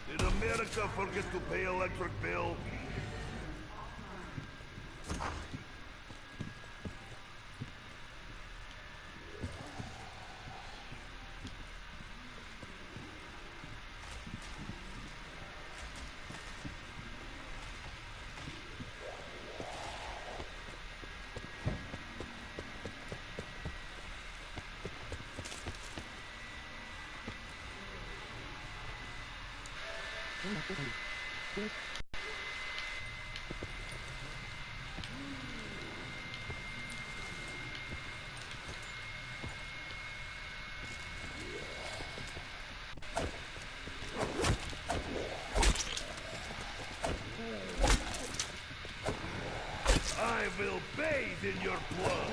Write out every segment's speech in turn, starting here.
Did America forget to pay electric bill? I will bathe in your blood!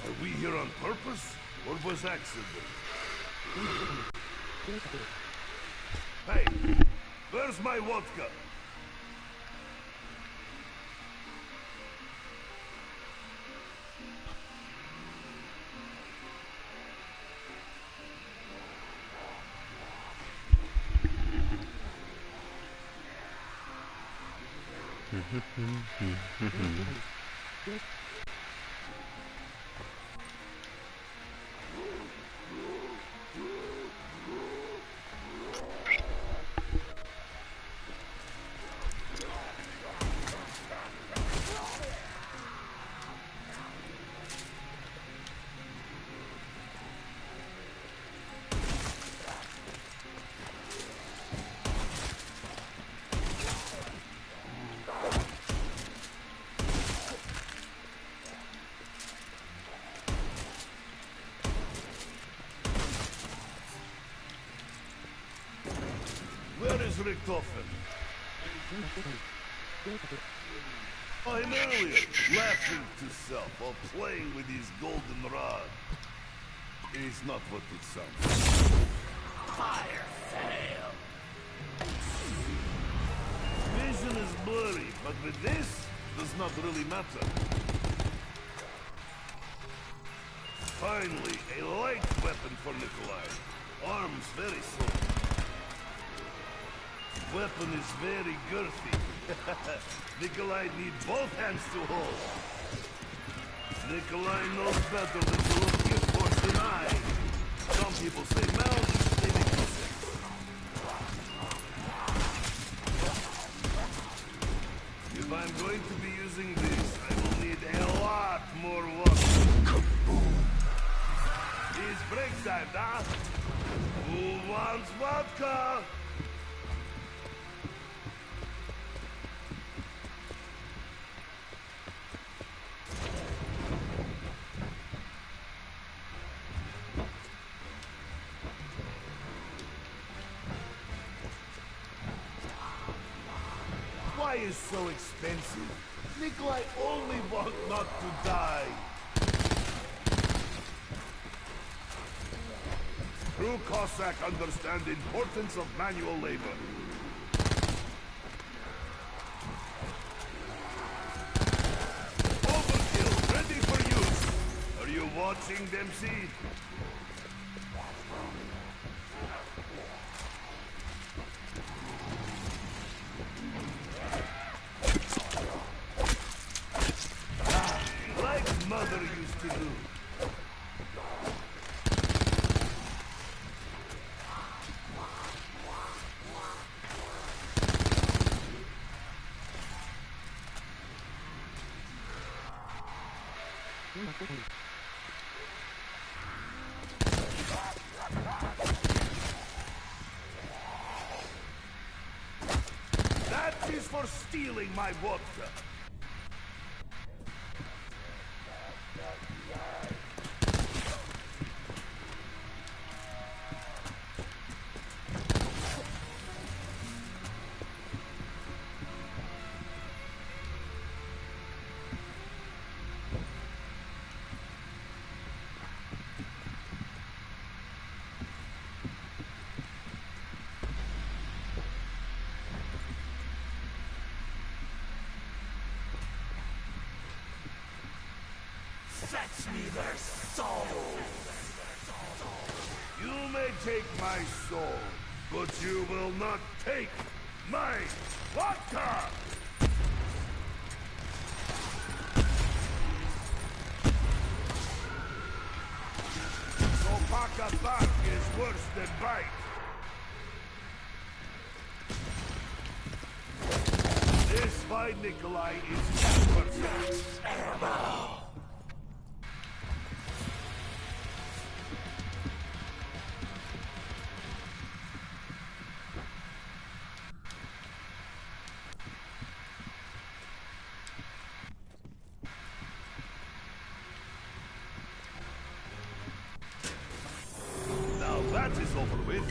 Are we here on purpose, or was accident? Hey, where's my vodka? Where is Richtofen? I'm earlier, laughing to self while playing with his golden rod. It is not what it sounds. Fire fail. Vision is blurry, but with this, does not really matter. Finally, a light weapon for Nikolai. Arms very slow. Weapon is very girthy. Nikolai need both hands to hold. Nikolai knows better than to look gift horse than I. Some people say mouth, they make no sense. If I'm going to be using this, I will need a lot more water. It's break time, huh? Who wants vodka? Why is so expensive? Nikolai only wants not to die. True Cossack understand the importance of manual labor. Overkill, ready for use. Are you watching, Dempsey? Like Mother used to do. That is for stealing my vodka. Fetch me their souls. You may take my soul, but you will not take my vodka! Opaka bark is worse than bite. This fight, Nikolai, is perfect. Ammo. Now that is over with.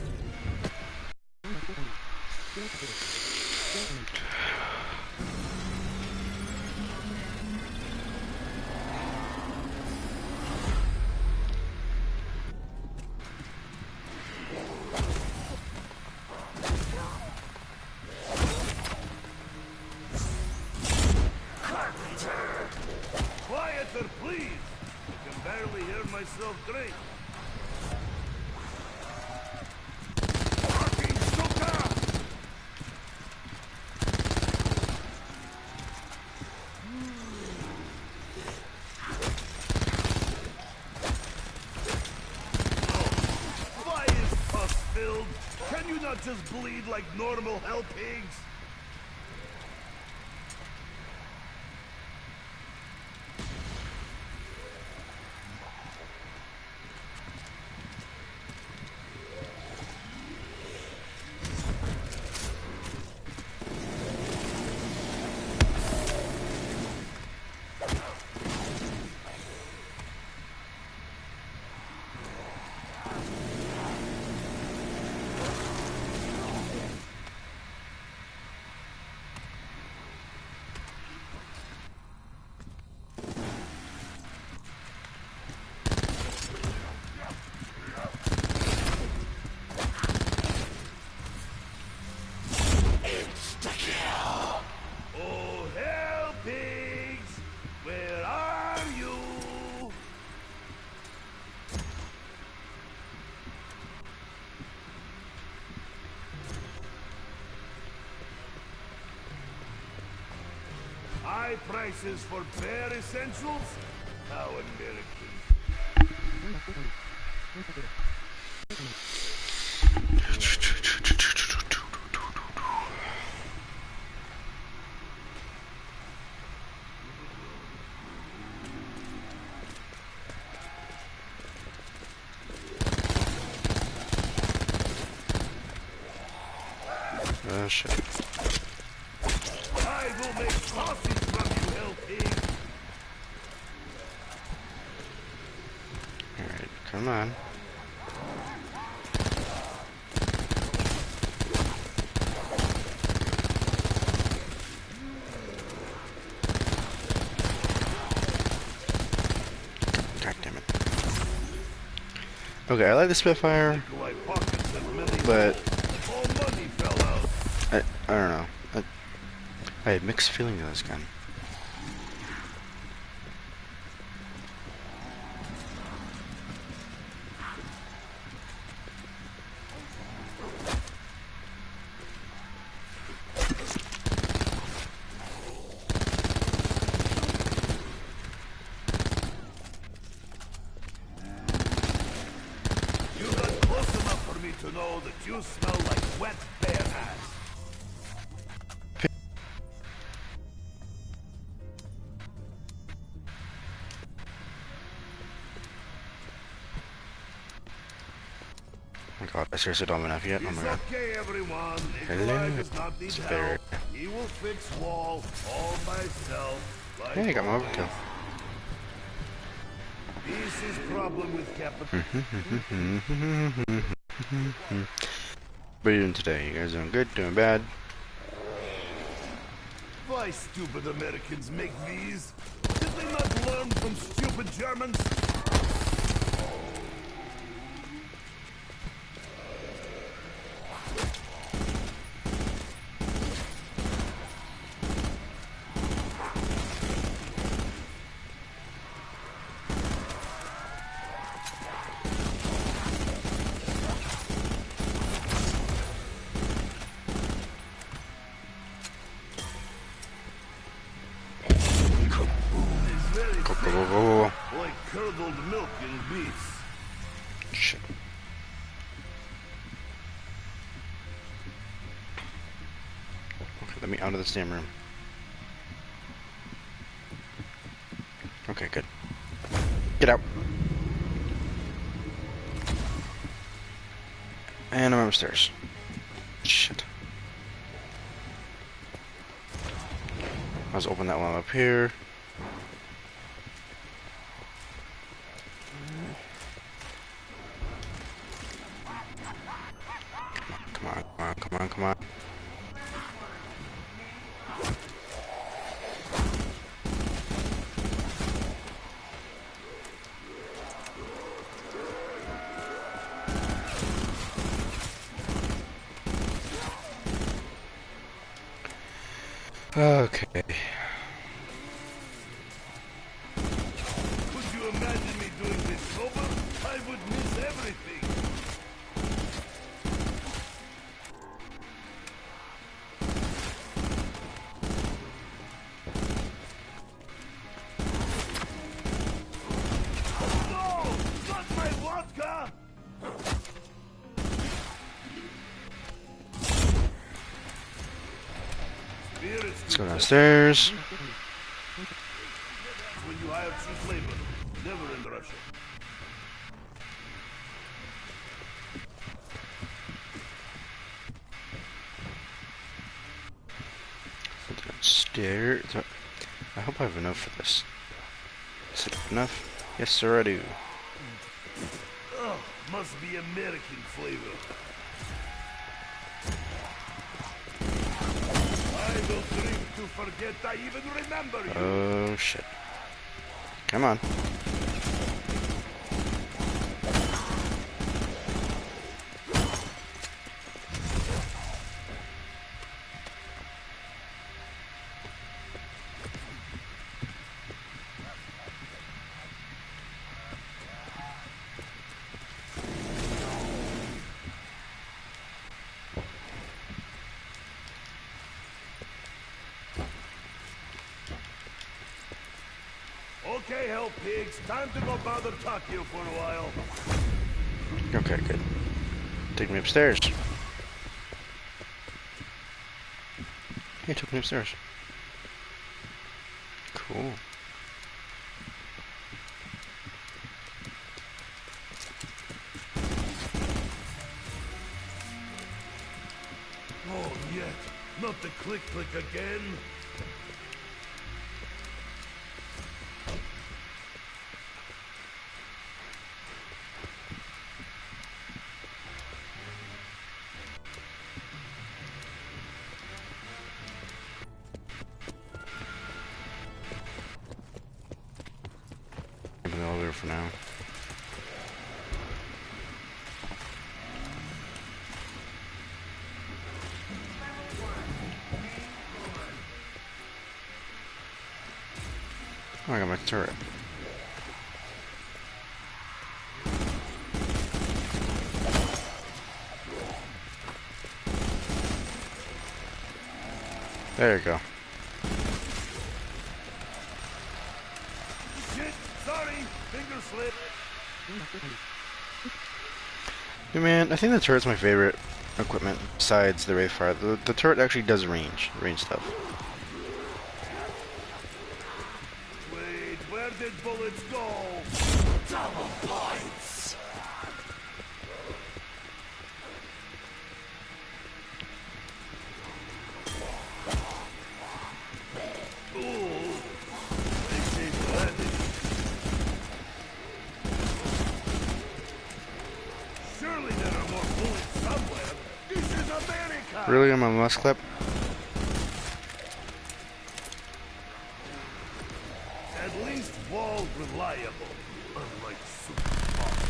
Quieter, please! I can barely hear myself drink. Fucking sucker! Why is pus filled? Can you not just bleed like normal hell pigs? Oh, hell pigs! Where are you? High prices for bare essentials? How American. Oh shit. I will make sausage from you, hell pig! Alright, come on. God damn it. Okay, I like the Spitfire, but I don't know. I had mixed feelings on this gun. You got close enough for me to know that you smell like wet bear ass. Oh my god, I seriously don't have enough yet? Oh my god. It's okay, everyone. Really? Nikolai does not need It's help. fair. He will fix wall all by himself. Like Hey, I got my always. overkill. This is problem with capital. What are you doing today? You guys doing good? Doing bad? Why stupid Americans make these? Did they not learn from stupid Germans? very Go, go, thick, go, go, go. like curdled milk in Greece. Shit. Okay, let me out of this damn room. Okay, good. Get out. And I'm upstairs. Shit. Let's open that one up here. Come on, come on, come on, come on. Okay. Could you imagine me doing this sober? I would miss everything. No! Not my vodka! Let's go downstairs. When you hire cheap labor, never in Russia. Downstairs. I hope I have enough for this. Is it enough? Yes, sir, I do. Oh, must be American flavor. I will drink to forget I even remember you. Oh, shit. Come on. Okay, hell pigs, time to go bother Takio for a while. Okay, good. Take me upstairs. He took me upstairs. Cool. Oh, yet. Not the click-click again. I'm in the elevator for now. Oh, I got my turret. There you go. Shit, sorry, finger slip. Hey man, I think the turret's my favorite equipment besides the Wraithfire. The turret actually does range stuff. Wait, where did bullets go? Double points. Ooh, they say bloody. Surely there are more bullets somewhere. This is America. Really, on my must clip? At least wall reliable, unlike super fast.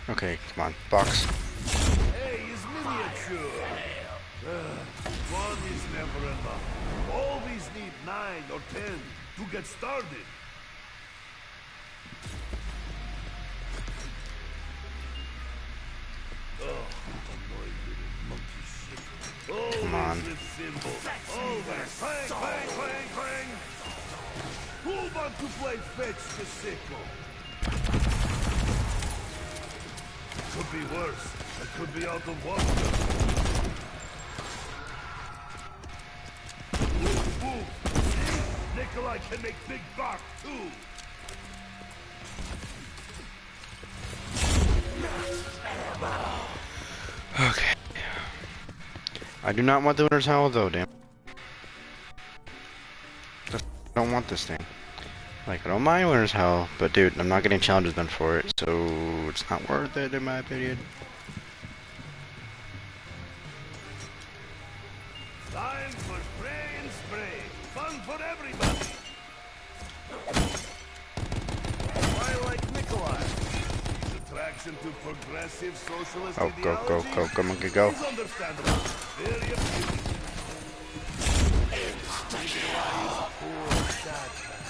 Okay, come on, box. Hey, it's miniature. One is never enough. Always need 9 or 10 to get started. one. Always. Clang, clang, clang, clang. Who want to play fetch the sickle? Could be worse. It could be out of water. Move, move. See? Nikolai can make big bark too. Okay. I do not want the winner's howl though, damn. I don't want this thing. Like, I don't mind winner's howl, but dude, I'm not getting challenges done for it, so it's not worth it in my opinion. Time for spray and spray. Fun for everybody. I like Nikolai. His attraction to progressive socialist Oh, go, monkey, go. is understandable. Very appealing. Nikolai is a poor, sad man.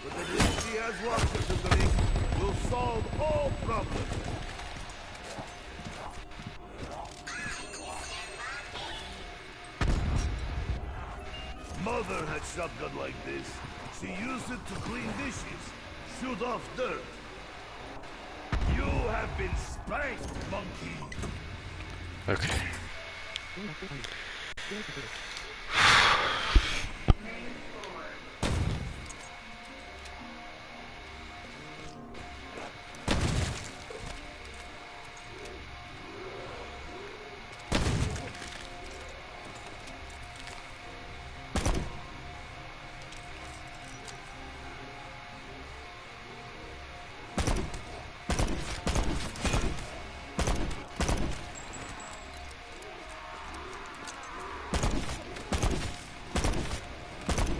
But at least he has water to drink. Will solve all problems. Mother had shotgun like this. She used it to clean dishes, shoot off dirt. You have been spanked, monkey. Okay.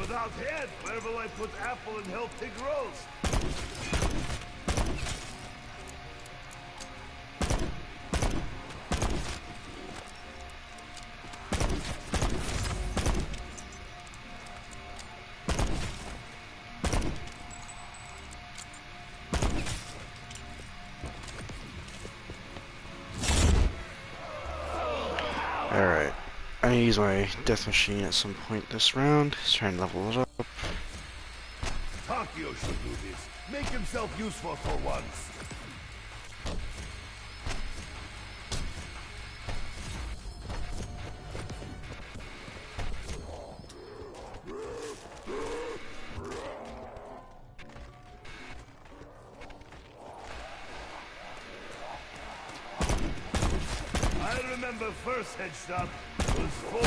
Without head, where will I put apple and help pig roast? Alright. I need to use my death machine at some point this round. Just trying to level it up. Takio should do this. Make himself useful for once. I remember first headshot was 4.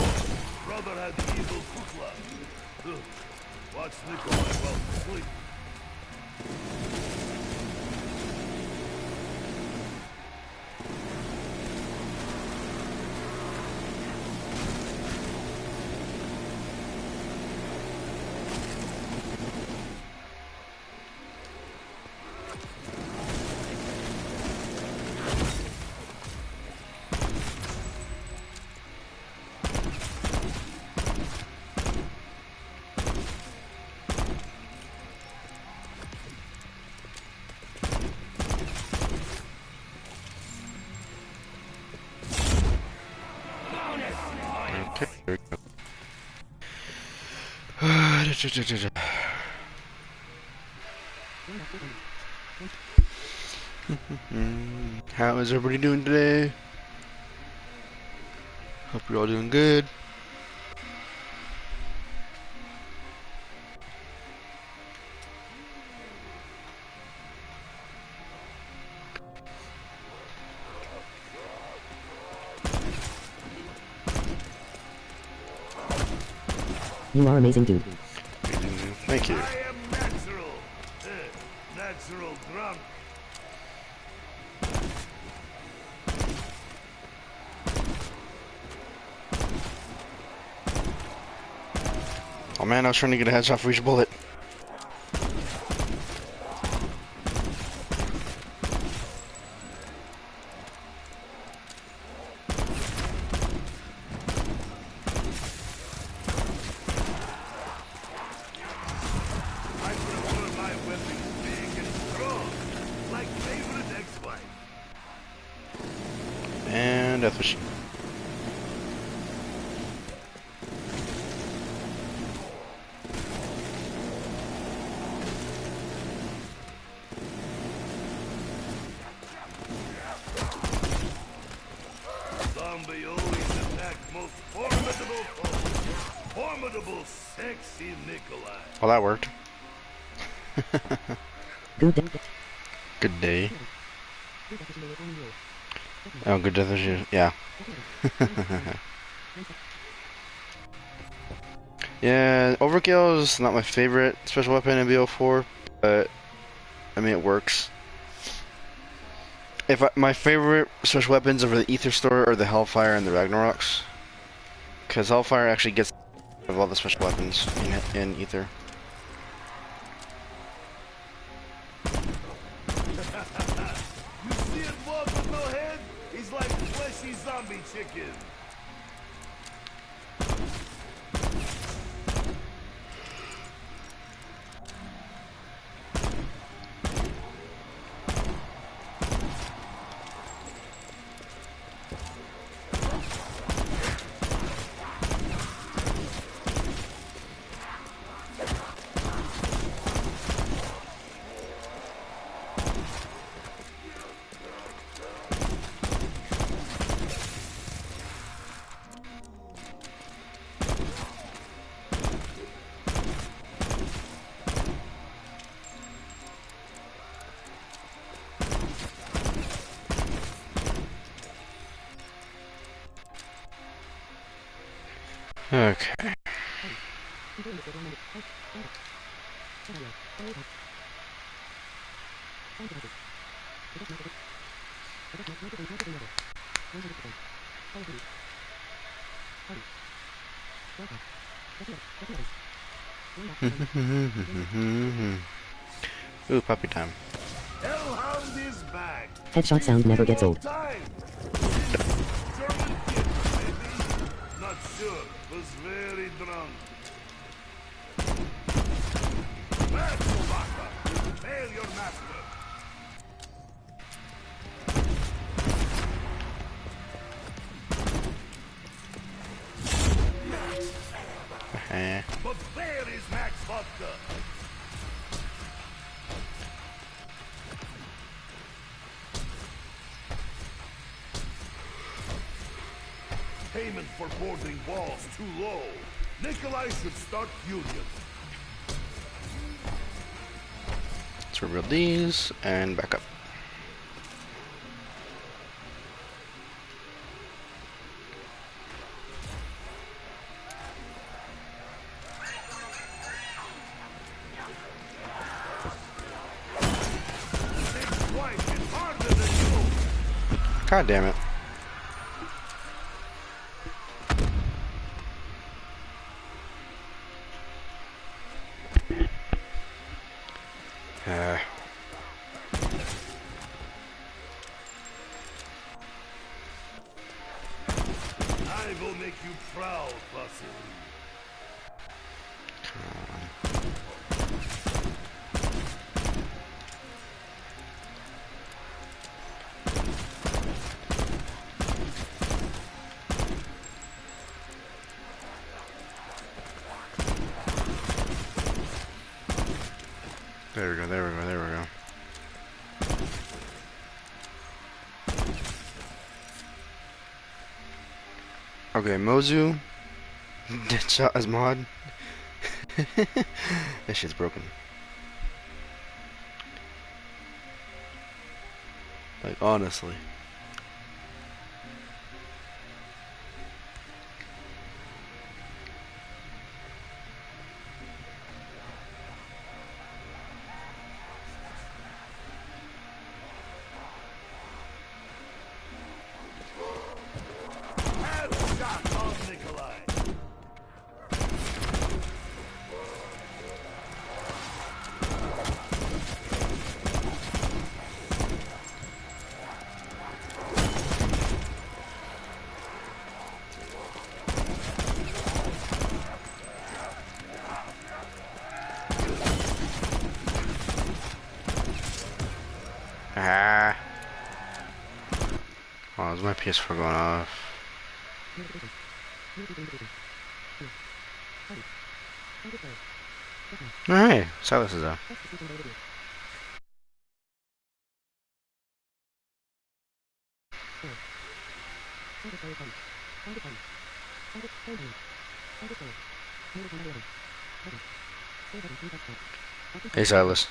Brother had evil kukla. Ugh. Watch Nikolai while asleep. Okay, there we go. How is everybody doing today? Hope you're all doing good. You are amazing, dude. Thank you. I am natural. Natural drunk. Oh man, I was trying to get a headshot for each bullet. I prefer my weapons big and strong, like favorite ex-wife. And death machine. sexy Nikolai. Well, that worked. Good day. Good day. Oh, good death issue. Yeah. Yeah, Overkill is not my favorite special weapon in BO4, but I mean it works. My favorite special weapons over the Ether Store are the Hellfire and the Ragnaroks, because Hellfire actually gets of all the special weapons in Ether. You see it walk with no head? He's like fleshy zombie chicken. Okay. Ooh, puppy time. Hellhound is back. Headshot sound never gets old. Time. German kid, maybe? Not sure. Was very drunk. That's Chewbacca. Hail your master. But where is Max Vodka? Payment for boarding walls too low. Nikolai should start union. Let's rebuild these and back up. God damn it. I will make you proud, Bussy. There we go, there we go, there we go. Okay, Mozu. Deadshot as mod. That shit's broken. Like, honestly. Headshot of Nikolai. Ah. Oh, is my PS4 going off? Alright, Silas is up. Hey, Silas.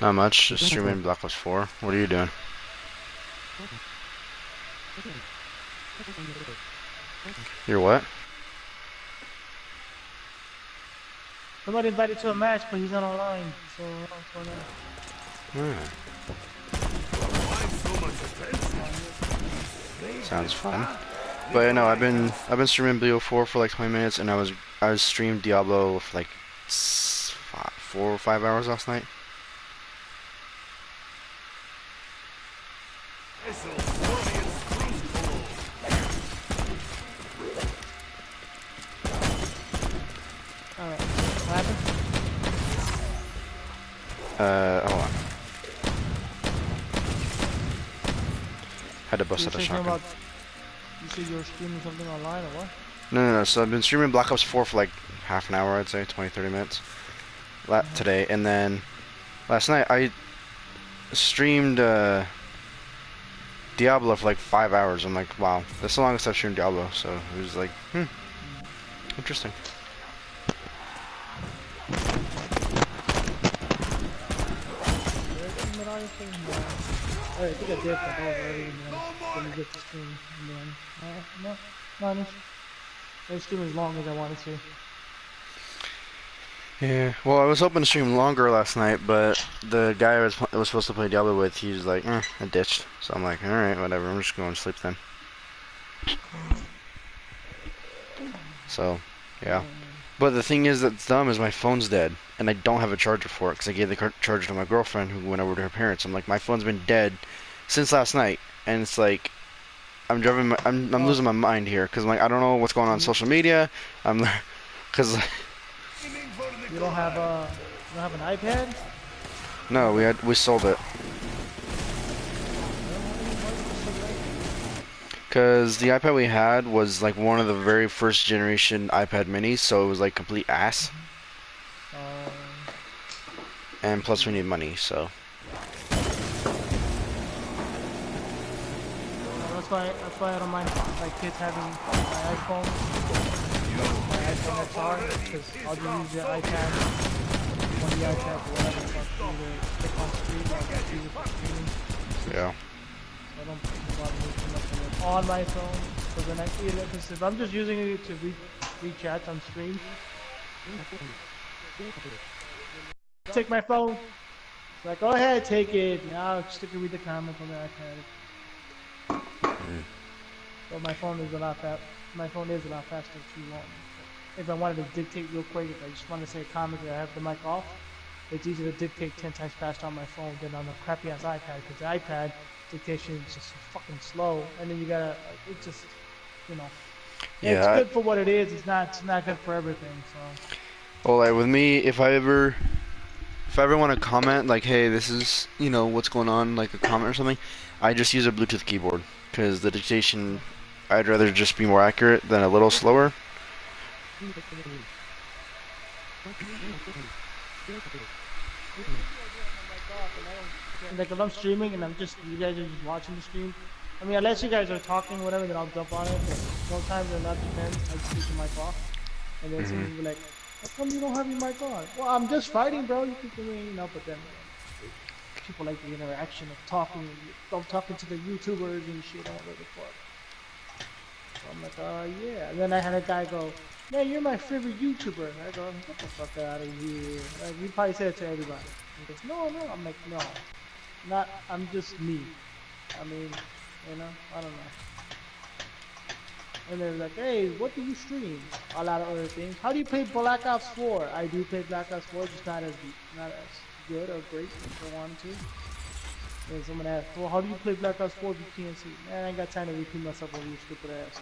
Not much. Just streaming Black Ops 4. What are you doing? You're what? Somebody invited to a match, but he's not online. So what's going on? Sounds fun. But yeah, no, I've been streaming BO4 for like 20 minutes, and I was streamed Diablo for like 4 or 5 hours last night. Alright, what happened? Hold on. Had to bust You out a were saying shotgun. about, you said you were streaming something online or what? No. So I've been streaming Black Ops 4 for like half an hour, I'd say, 20-30 minutes. Today, and then last night I streamed Diablo for like 5 hours. I'm like, wow, that's the longest I've streamed Diablo. So it was like, interesting. I think I did, but that was already, let me get the stream, and then, no, I stream as long as I wanted to. Yeah, well, I was hoping to stream longer last night, but the guy I was supposed to play Diablo with, he was like, I ditched. So I'm like, alright, whatever, I'm just going to sleep then. So, yeah. But the thing is that's dumb is my phone's dead, and I don't have a charger for it, because I gave the charger to my girlfriend who went over to her parents. I'm like, my phone's been dead since last night, and it's like, I'm losing my mind here, because like, I don't know what's going on social media, because... You don't have an iPad? No, we sold it. Because the iPad we had was like one of the very first generation iPad minis, so it was like complete ass. And plus we need money, so. That's why I don't mind my kids having my iPhone. My iPhone XR, because I'll just use the iPad, one of the iPads, whatever, either click on screen or just use it for streaming. Yeah. So I don't bother me too much with it on my phone. So then because if I'm just using it to read chats on stream, take my phone. Like, go ahead, take it. Now stick and read the comments on the iPad. But my phone is a lot faster too long. If I wanted to dictate real quick, if I just want to say a comment that I have the mic off, it's easier to dictate 10 times faster on my phone than on the crappy ass iPad, because the iPad dictation is just fucking slow, and then you gotta, it just, you know. Yeah, it's good for what it is, it's not good for everything, so. Well, like with me, if I ever want to comment, like, hey, this is, you know, what's going on, like a comment or something, I just use a Bluetooth keyboard, because the dictation, I'd rather just be more accurate than a little slower. Like if I'm streaming and you guys are just watching the stream, I mean, unless you guys are talking or whatever, then I'll jump on it, but sometimes when that depends, I just keep the mic off, and then someone will be like, how come you don't have your mic on? Well, I'm just fighting, bro, you think me, you know, but then people like the interaction of talking to the YouTubers and shit, all over the fuck. So I'm like, yeah. And then I had a guy go, man, you're my favorite YouTuber. I go, get the fuck out of here. Like, you probably said it to everybody. He goes, no. I'm like, no. I'm just me. I mean, you know, I don't know. And they're like, hey, what do you stream? A lot of other things. How do you play Black Ops 4? I do play Black Ops 4, just not as good or great as I wanted to. And someone asked, well, how do you play Black Ops 4 if you can't see? Man, I ain't got time to repeat myself over your stupid ass.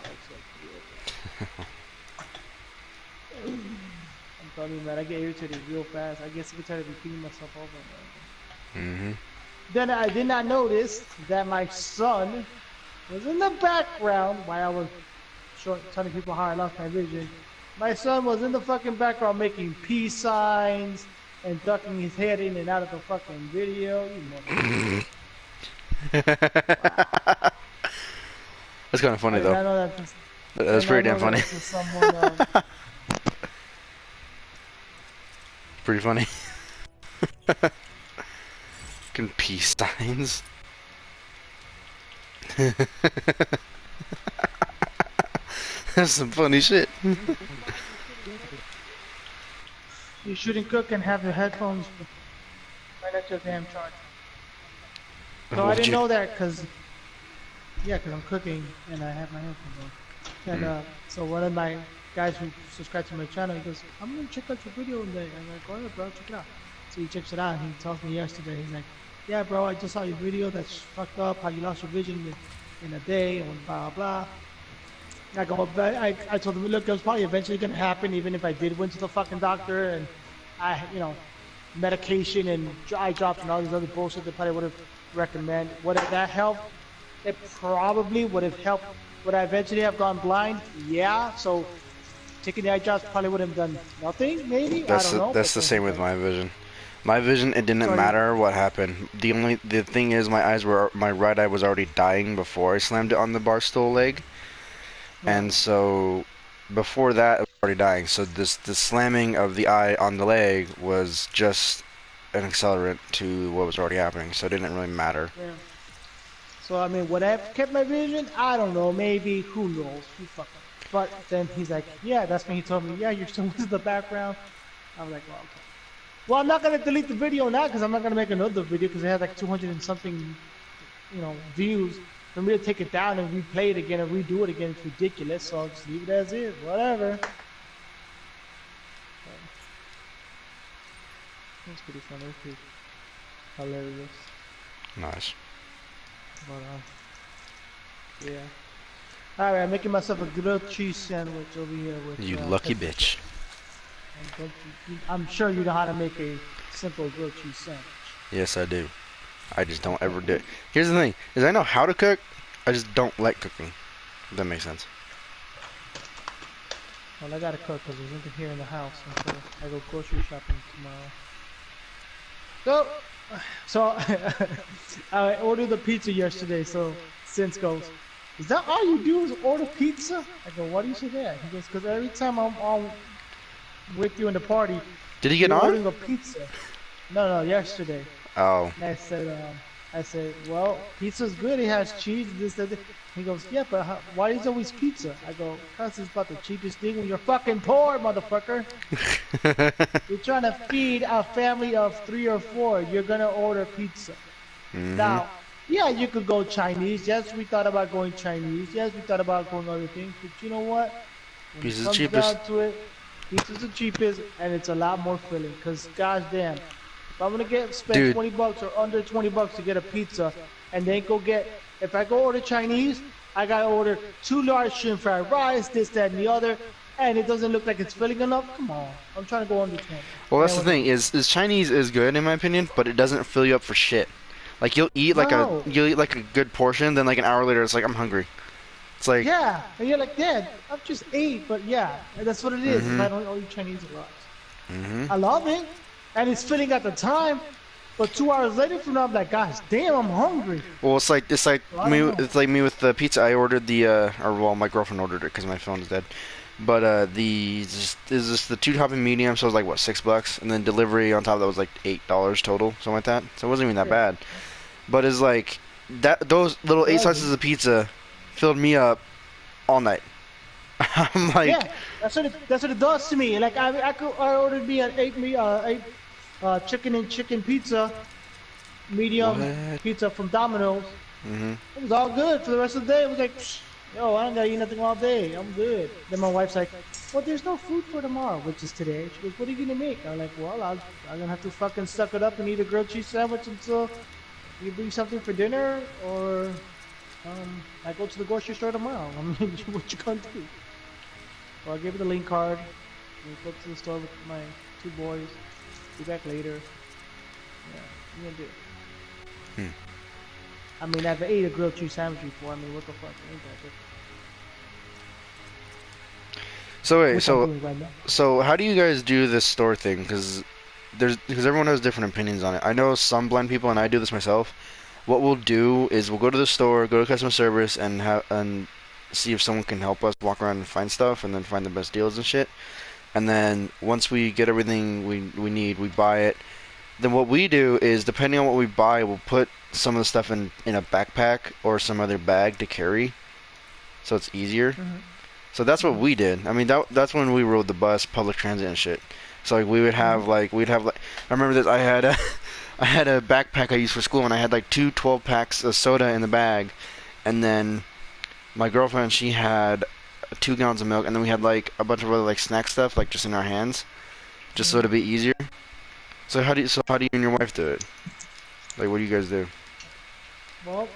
I'm telling you, man, I get irritated real fast. I get sick and tired of repeating myself over, man. Then I did not notice that my son was in the background while I was telling people how I lost my vision. My son was in the fucking background making peace signs and ducking his head in and out of the fucking video. You motherfucker. That's kind of funny I though. know that. That's pretty damn funny. Someone, Pretty funny. Fucking peace signs. That's some funny shit. you shouldn't cook and have your headphones right at your damn charger. No, I didn't know that because, yeah, because I'm cooking and I have my headphones on. And so one of my guys who subscribed to my channel, he goes, I'm going to check out your video today. I'm like, go ahead, bro, check it out. So he checks it out and he tells me yesterday, he's like, yeah, bro, I just saw your video that's fucked up, how you lost your vision in a day and blah, blah, blah. I go, but I told him, look, it was probably eventually going to happen even if I did went to the fucking doctor and I, you know, medication and eye drops and all these other bullshit they probably would have recommended. Would that help? It probably would have helped. Would I eventually have gone blind? Yeah. So taking the eye drops probably would have done nothing, maybe? I don't know. That's the same with my vision. My vision, it didn't matter what happened. The thing is, my right eye was already dying before I slammed it on the bar stool leg. And so, before that, it was already dying. So the slamming of the eye on the leg was just an accelerant to what was already happening. So it didn't really matter. Yeah. So I mean, would I have kept my vision? I don't know. Maybe. Who knows? Who fucking. But then he's like, yeah, that's when he told me, yeah, you're still into the background. I was like, well, okay. Well, I'm not gonna delete the video now because I'm not gonna make another video because it had like 200 and something, you know, views. For me to take it down and replay it again and redo it again, it's ridiculous. So I'll just leave it as is. Whatever. That's pretty funny. That's pretty hilarious. Nice. But yeah. All right, I'm making myself a grilled cheese sandwich over here with. You lucky bitch. I'm sure you know how to make a simple grilled cheese sandwich. Yes, I do. I just don't ever do it. Here's the thing, is I know how to cook, I just don't like cooking. If that makes sense. Well, I gotta cook because there's nothing here in the house until I go grocery shopping tomorrow. So I ordered the pizza yesterday, so Since goes, is that all you do is order pizza? I go, why do you say that? He goes, because every time I'm on with you in the party, did he get you're on? ordering a pizza. No, yesterday. Oh. And I said, well, pizza's good. It has cheese, this, that. He goes, yeah, but why is it always pizza? I go, because it's about the cheapest thing when you're fucking poor, motherfucker. You're trying to feed a family of 3 or 4. You're going to order pizza. Now, yeah, you could go Chinese. Yes, we thought about going Chinese. Yes, we thought about going other things. But you know what? Pizza's the cheapest. Down to it, pizza's the cheapest, and it's a lot more filling. Because, goddamn, if I'm going to spend $20 or under $20 to get a pizza, and then if I go order Chinese, I got to order 2 large shrimp fried rice, this, that, and the other, and it doesn't look like it's filling enough. Come on. I'm trying to go under 20. Well, that's the thing, is Chinese is good in my opinion, but it doesn't fill you up for shit. Like you'll eat like a good portion, then like an hour later it's like I'm hungry. It's like yeah, and you're like, Dad, I've just ate, but yeah, that's what it is. I don't eat Chinese a lot. I love it, and it's filling at the time. But 2 hours later from now, I'm like, gosh, damn, I'm hungry. Well, it's like me with the pizza. I ordered my girlfriend ordered it because my phone is dead. But is this the 2 topping medium? So it was like what, $6, and then delivery on top of that was like $8 total, something like that. So it wasn't even that bad. But it's like those little 8 slices of pizza filled me up all night. I'm like, yeah, that's what it does to me. Like I ordered me an 8 chicken and chicken pizza, medium pizza from Domino's. It was all good for the rest of the day. It was like, yo, I don't gotta eat nothing all day. I'm good. Then my wife's like, well, there's no food for tomorrow, which is today. She goes, what are you gonna make? I'm like, well, I'm gonna have to fucking suck it up and eat a grilled cheese sandwich until you bring something for dinner, or I go to the grocery store tomorrow. I mean, what you gonna do? So I gave her the link card. We go to the store with my 2 boys. Be back later. Yeah, I'm gonna do it. I mean, I've ate a grilled cheese sandwich before. I mean, what the fuck? Ain't that good? So how do you guys do this store thing? Because everyone has different opinions on it. I know some blind people, and I do this myself. What we'll do is we'll go to the store, go to customer service, and see if someone can help us walk around and find stuff, and then find the best deals and shit. And then once we get everything we need, we buy it. Then what we do is, depending on what we buy, we'll put some of the stuff in a backpack or some other bag to carry, so it's easier. So that's what we did. I mean, that's when we rode the bus, public transit and shit. So like we would have I remember this. I had a I had a backpack I used for school, and I had like 12 packs of soda in the bag, and then my girlfriend, she had 2 gallons of milk, and then we had like a bunch of other like snack stuff, like just in our hands, just so it'd be easier. So how do you and your wife do it? Like, what do you guys do? Well,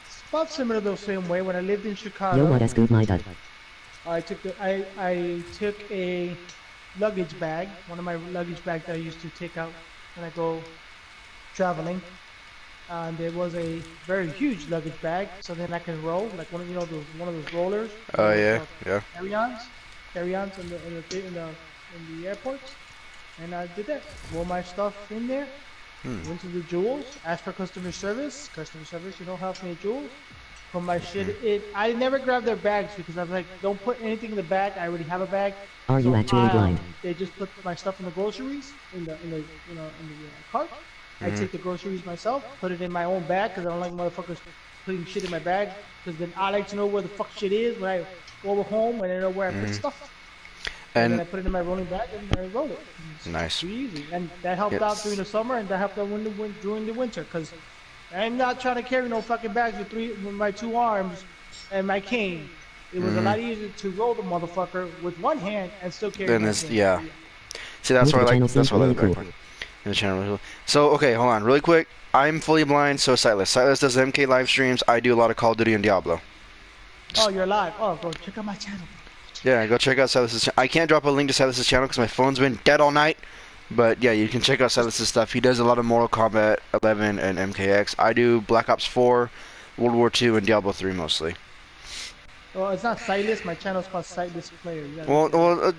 it's about similar the same way. When I lived in Chicago, Yo, what is good, my dad? I took a luggage bag, one of my luggage bags that I used to take out when I go traveling. And it was a very huge luggage bag, so then I can roll like one of those rollers. Oh yeah, yeah. Carry-ons in the airports, and I did that. Roll my stuff in there. Went to the Jewels, asked for customer service. Customer service, help me at Jewels. Put my shit in. I never grabbed their bags because I was like, don't put anything in the bag. I already have a bag. Are you actually blind? They just put my stuff in the groceries in the cart. I take the groceries myself, put it in my own bag because I don't like motherfuckers putting shit in my bag. Because then I like to know where the fuck shit is when I go home and I know where I put stuff. And then I put it in my rolling bag and I roll it. It's nice. pretty easy, and that helped out during the summer, and that helped out during the winter. Because I'm not trying to carry no fucking bags with my 2 arms and my cane. It was a lot easier to roll the motherfucker with one hand and still carry. Then it's yeah. See, that's what I like. That's what I like the backpack. In the channel. So okay, hold on, really quick. I'm fully blind, so Sightless. Sightless does MK live streams. I do a lot of Call of Duty and Diablo. Oh, you're live. Oh, go check out my channel. Yeah, go check out Sightless's channel. I can't drop a link to Sightless's channel because my phone's been dead all night. But yeah, you can check out Sightless's stuff. He does a lot of Mortal Kombat 11 and MKX. I do Black Ops 4, World War 2, and Diablo 3 mostly. Well, it's not Sightless. My channel's called Sightless Player. Well,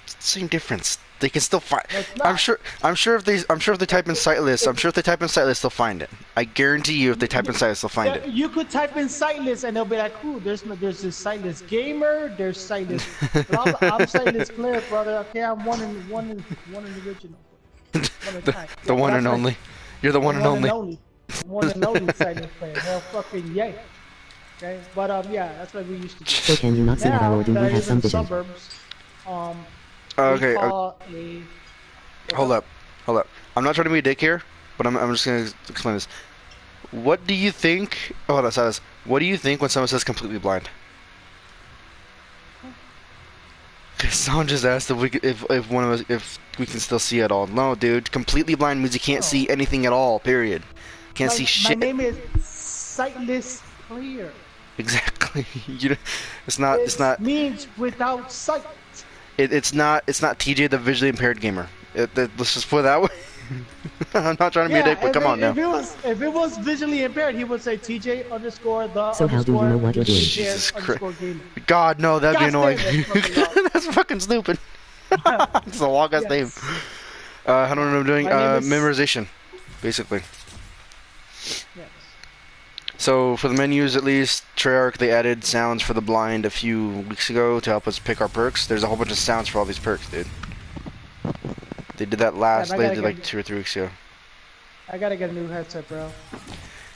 same difference. They can still find. I'm sure if they type in Sightless, they'll find it. I guarantee you, if they type in Sightless, they'll find it. You could type in Sightless, and they'll be like, "Ooh, there's this Sightless gamer. There's Sightless. But I'm Sightless Player, brother. Okay, I'm one in the original. The one and only. You're the one and only. One and only Sightless Player. Hell, fucking yay. Okay, but yeah, that's what we used to do. So can you not see that, or do we have some vision? Okay. Hold up. I'm not trying to be a dick here, but I'm just gonna explain this. What do you think? Oh, hold on, Silas. What do you think when someone says completely blind? Someone just asked if we can still see at all. No, dude. Completely blind means you can't see anything at all. Period. Can't see shit. My name is Sightless Player. Exactly. It's not. Means without sight. It's not TJ the visually impaired gamer. Let's just put it that way. I'm not trying to be a dick, but come on now. If it was visually impaired, he would say TJ underscore the So how do you know what you're doing? Jesus Christ. God, no, that'd be annoying. That's fucking stupid. It's a long ass name. How do I know what I'm doing? Memorization, basically. Yes. So for the menus, at least, Treyarch, they added sounds for the blind a few weeks ago to help us pick our perks. There's a whole bunch of sounds for all these perks, dude. They did that they did like 2 or 3 weeks ago. I gotta get a new headset, bro.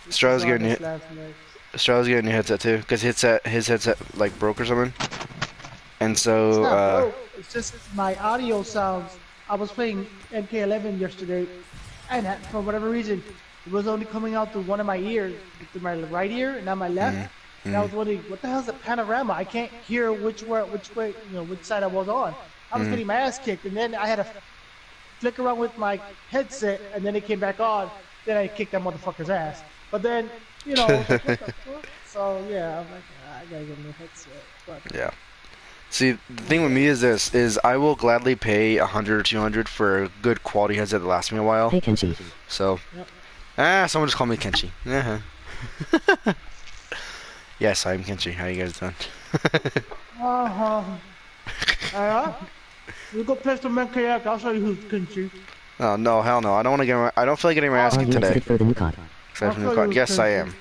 Strada's getting a new headset too, because his headset like broke or something. And so it's not broke. It's just my audio sounds. I was playing MK11 yesterday, and for whatever reason, it was only coming out through one of my ears, through my right ear, and not my left. And I was wondering, what the hell is a panorama? I can't hear which way, which side I was on. I was getting my ass kicked, and then I had to flick around with my headset, and then it came back on. Then I kicked that motherfucker's ass. But then, I was like, what the fuck? So yeah, I'm like, I gotta get a new headset. But, yeah. See, the thing with me is this: I will gladly pay 100 or 200 for a good quality headset that lasts me a while. Hey, Kenshi. So. Yep. Someone just called me Kenshi. Yes, I'm Kenshi. How you guys doing? You go play some MKX, I'll show you who's Kenshi. Oh, no, hell no. I don't want to get I don't feel like getting my ass kicked today. For the new card? Except for the new card. Yes, I am.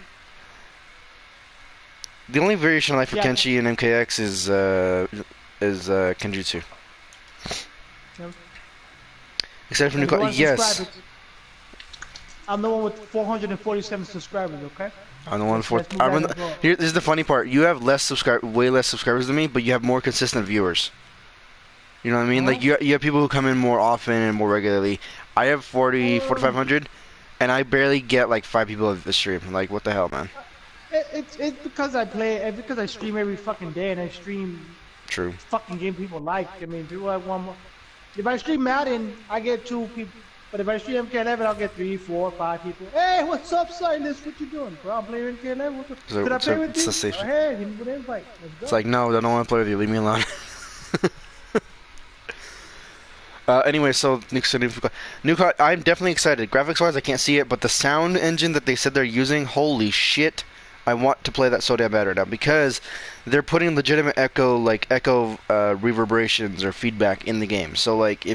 The only variation I like for Yeah. Kenshi and MKX is Kenjutsu. Yeah. Except for And if you Nuka. want Yes. subscribers, I'm the one with 447 subscribers. Okay. I'm the one for. Let's move that as well. Here, this is the funny part. You have way less subscribers than me, but you have more consistent viewers. You know what I mean? Like you have people who come in more often and more regularly. I have 4,500, and I barely get like 5 people at the stream. Like, what the hell, man? It's because I play. It's because I stream every fucking day, and I stream True. fucking game people like. I mean, people have one more. If I stream Madden, I get 2 people. But if I stream MK11, I'll get 3, 4, 5 people. Hey, what's up, Silas? What you doing? Bro, I'm playing MK11. What's up? So- Could I so play with it's you? the safe- Oh, hey, give me an invite. Let's go. It's like, no, I don't want to play with you. Leave me alone. Anyway, so Nuka, I'm definitely excited. Graphics-wise, I can't see it, but the sound engine that they said they're using, holy shit! I want to play that so damn bad right now because they're putting legitimate echo reverberations or feedback in the game. So like,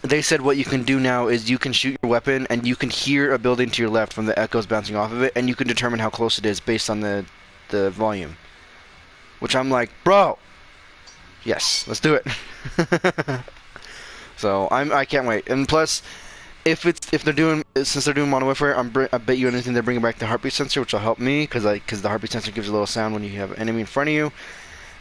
they said what you can do now is you can shoot your weapon and you can hear a building to your left from the echoes bouncing off of it, and you can determine how close it is based on the volume. Which I'm like, bro, yes, let's do it. So I can't wait. And plus, since they're doing Modern Warfare, I bet you anything they're bringing back the heartbeat sensor, which will help me because the heartbeat sensor gives a little sound when you have an enemy in front of you,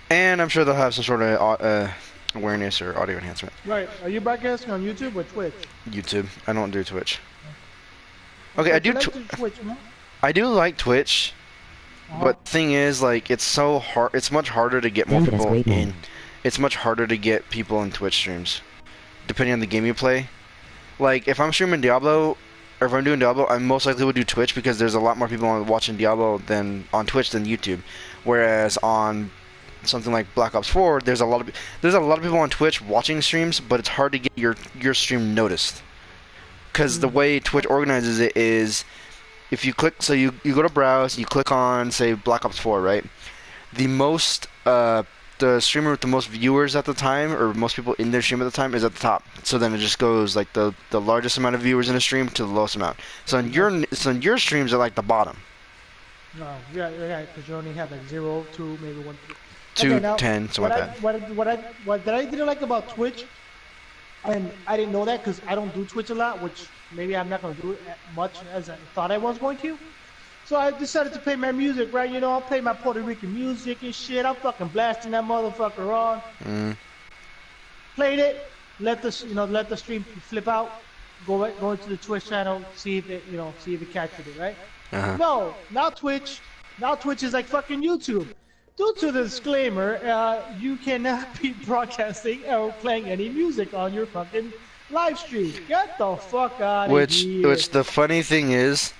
and I'm sure they'll have some sort of awareness or audio enhancement. Right. Are you broadcasting on YouTube or Twitch? YouTube. I don't do Twitch. Okay, I do. Twitch, man. I do like Twitch, but the thing is, like, it's so hard. It's much harder to get more Damn, that's people great, man. in. It's much harder to get people in Twitch streams, depending on the game you play. Like, if I'm streaming Diablo, or if I'm doing Diablo, I most likely would do Twitch because there's a lot more people watching Diablo on Twitch than YouTube. Whereas on something like Black Ops 4, there's a lot of people on Twitch watching streams, but it's hard to get your stream noticed. Because the way Twitch organizes it is, if you click, so you go to browse, you click on, say, Black Ops 4, right? The streamer with the most viewers at the time, or most people in their stream at the time, is at the top. So then it just goes like the largest amount of viewers in a stream to the lowest amount. So in your streams are like the bottom. No, yeah, because you only have like 0, 2, maybe 1, 2, Okay, now, 10, something like that. What I didn't like about Twitch, and I didn't know that because I don't do Twitch a lot, which maybe I'm not going to do it much as I thought I was going to. So I decided to play my music, right? You know, I'll play my Puerto Rican music and shit. I'm fucking blasting that motherfucker on. Played it, let the stream flip out, go into the Twitch channel, see if it captured it, right? No, not Twitch. Now Twitch is like fucking YouTube. Due to the disclaimer, you cannot be broadcasting or playing any music on your fucking live stream. Get the fuck out of here. Which the funny thing is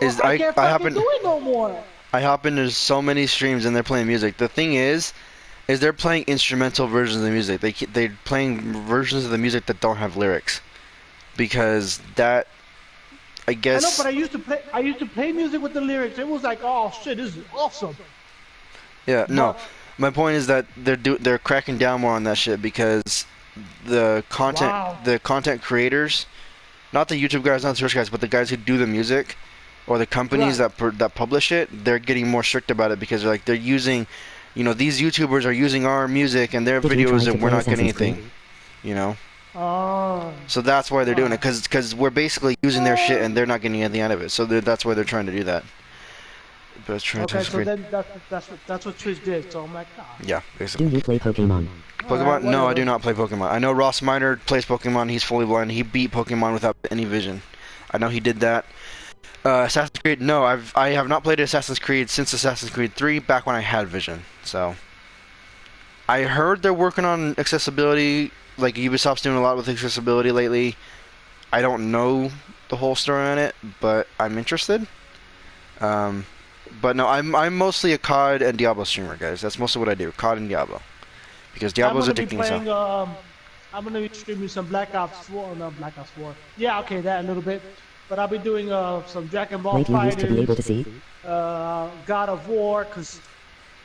I can't fucking do it no more. I hop into so many streams and they're playing music. The thing is they're playing instrumental versions of the music. They're playing versions of the music that don't have lyrics, because that, I guess. I know, but I used to play music with the lyrics. It was like, oh shit, this is awesome. Yeah, no. My point is that they're cracking down more on that shit because the content creators, not the YouTube guys, not the Twitch guys, but the guys who do the music, or the companies that publish it, they're getting more strict about it because they're using, these YouTubers are using our music and their videos and we're not getting anything, So that's why they're doing it, because we're basically using their shit and they're not getting anything out of it. So that's why they're trying to do that. But it's okay, so then that's what Twitch did. So I'm like, nah. Yeah, basically. Do you play Pokemon? Pokemon? No, I do not play Pokemon. I know Ross Minor plays Pokemon. He's fully blind. He beat Pokemon without any vision. I know he did that. Assassin's Creed? No, I have not played Assassin's Creed since Assassin's Creed 3, back when I had vision. So I heard they're working on accessibility. Like, Ubisoft's doing a lot with accessibility lately. I don't know the whole story on it, but I'm interested. But no, I'm mostly a COD and Diablo streamer, guys. That's mostly what I do, COD and Diablo. Because Diablo's addicting as hell. I'm gonna be streaming some Black Ops 4, no, Black Ops 4. Yeah, okay, that a little bit. But I'll be doing some Dragon Ball Wait, you used to be able to Fighters, see? God of War, because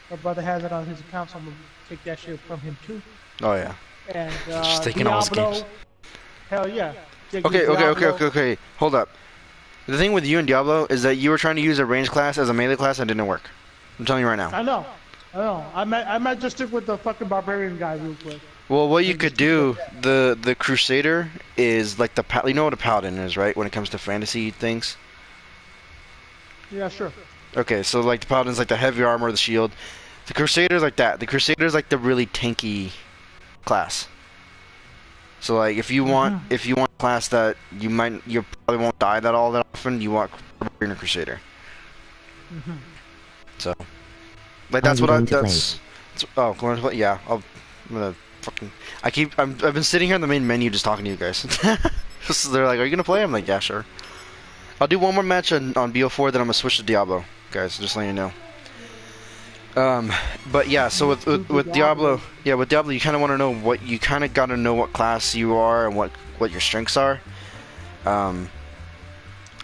my brother has it on his account, so I'm gonna take that shit from him too. Oh, yeah. And Just taking all his Diablo, games. hell yeah. Okay. Hold up. The thing with you and Diablo is that you were trying to use a range class as a melee class and it didn't work. I'm telling you right now. I know. I might just stick with the fucking barbarian guy real quick. Well, what you could do, the Crusader is like you know what a paladin is, right? When it comes to fantasy things. Yeah, sure. Okay, so like the paladin's like the heavy armor, the shield. The Crusader's like that. The Crusader's like the really tanky class. So like if you want a class that you probably won't die all that often, you want Barbarian or Crusader. So like that's what oh, going to play? Yeah, I'm gonna fucking I've been sitting here in the main menu just talking to you guys. So they're like, "Are you gonna play?" I'm like, "Yeah, sure." I'll do one more match on BO4, then I'm gonna switch to Diablo, guys. Just letting you know. But yeah, so with Diablo, you kind of want to know gotta know what class you are and what your strengths are.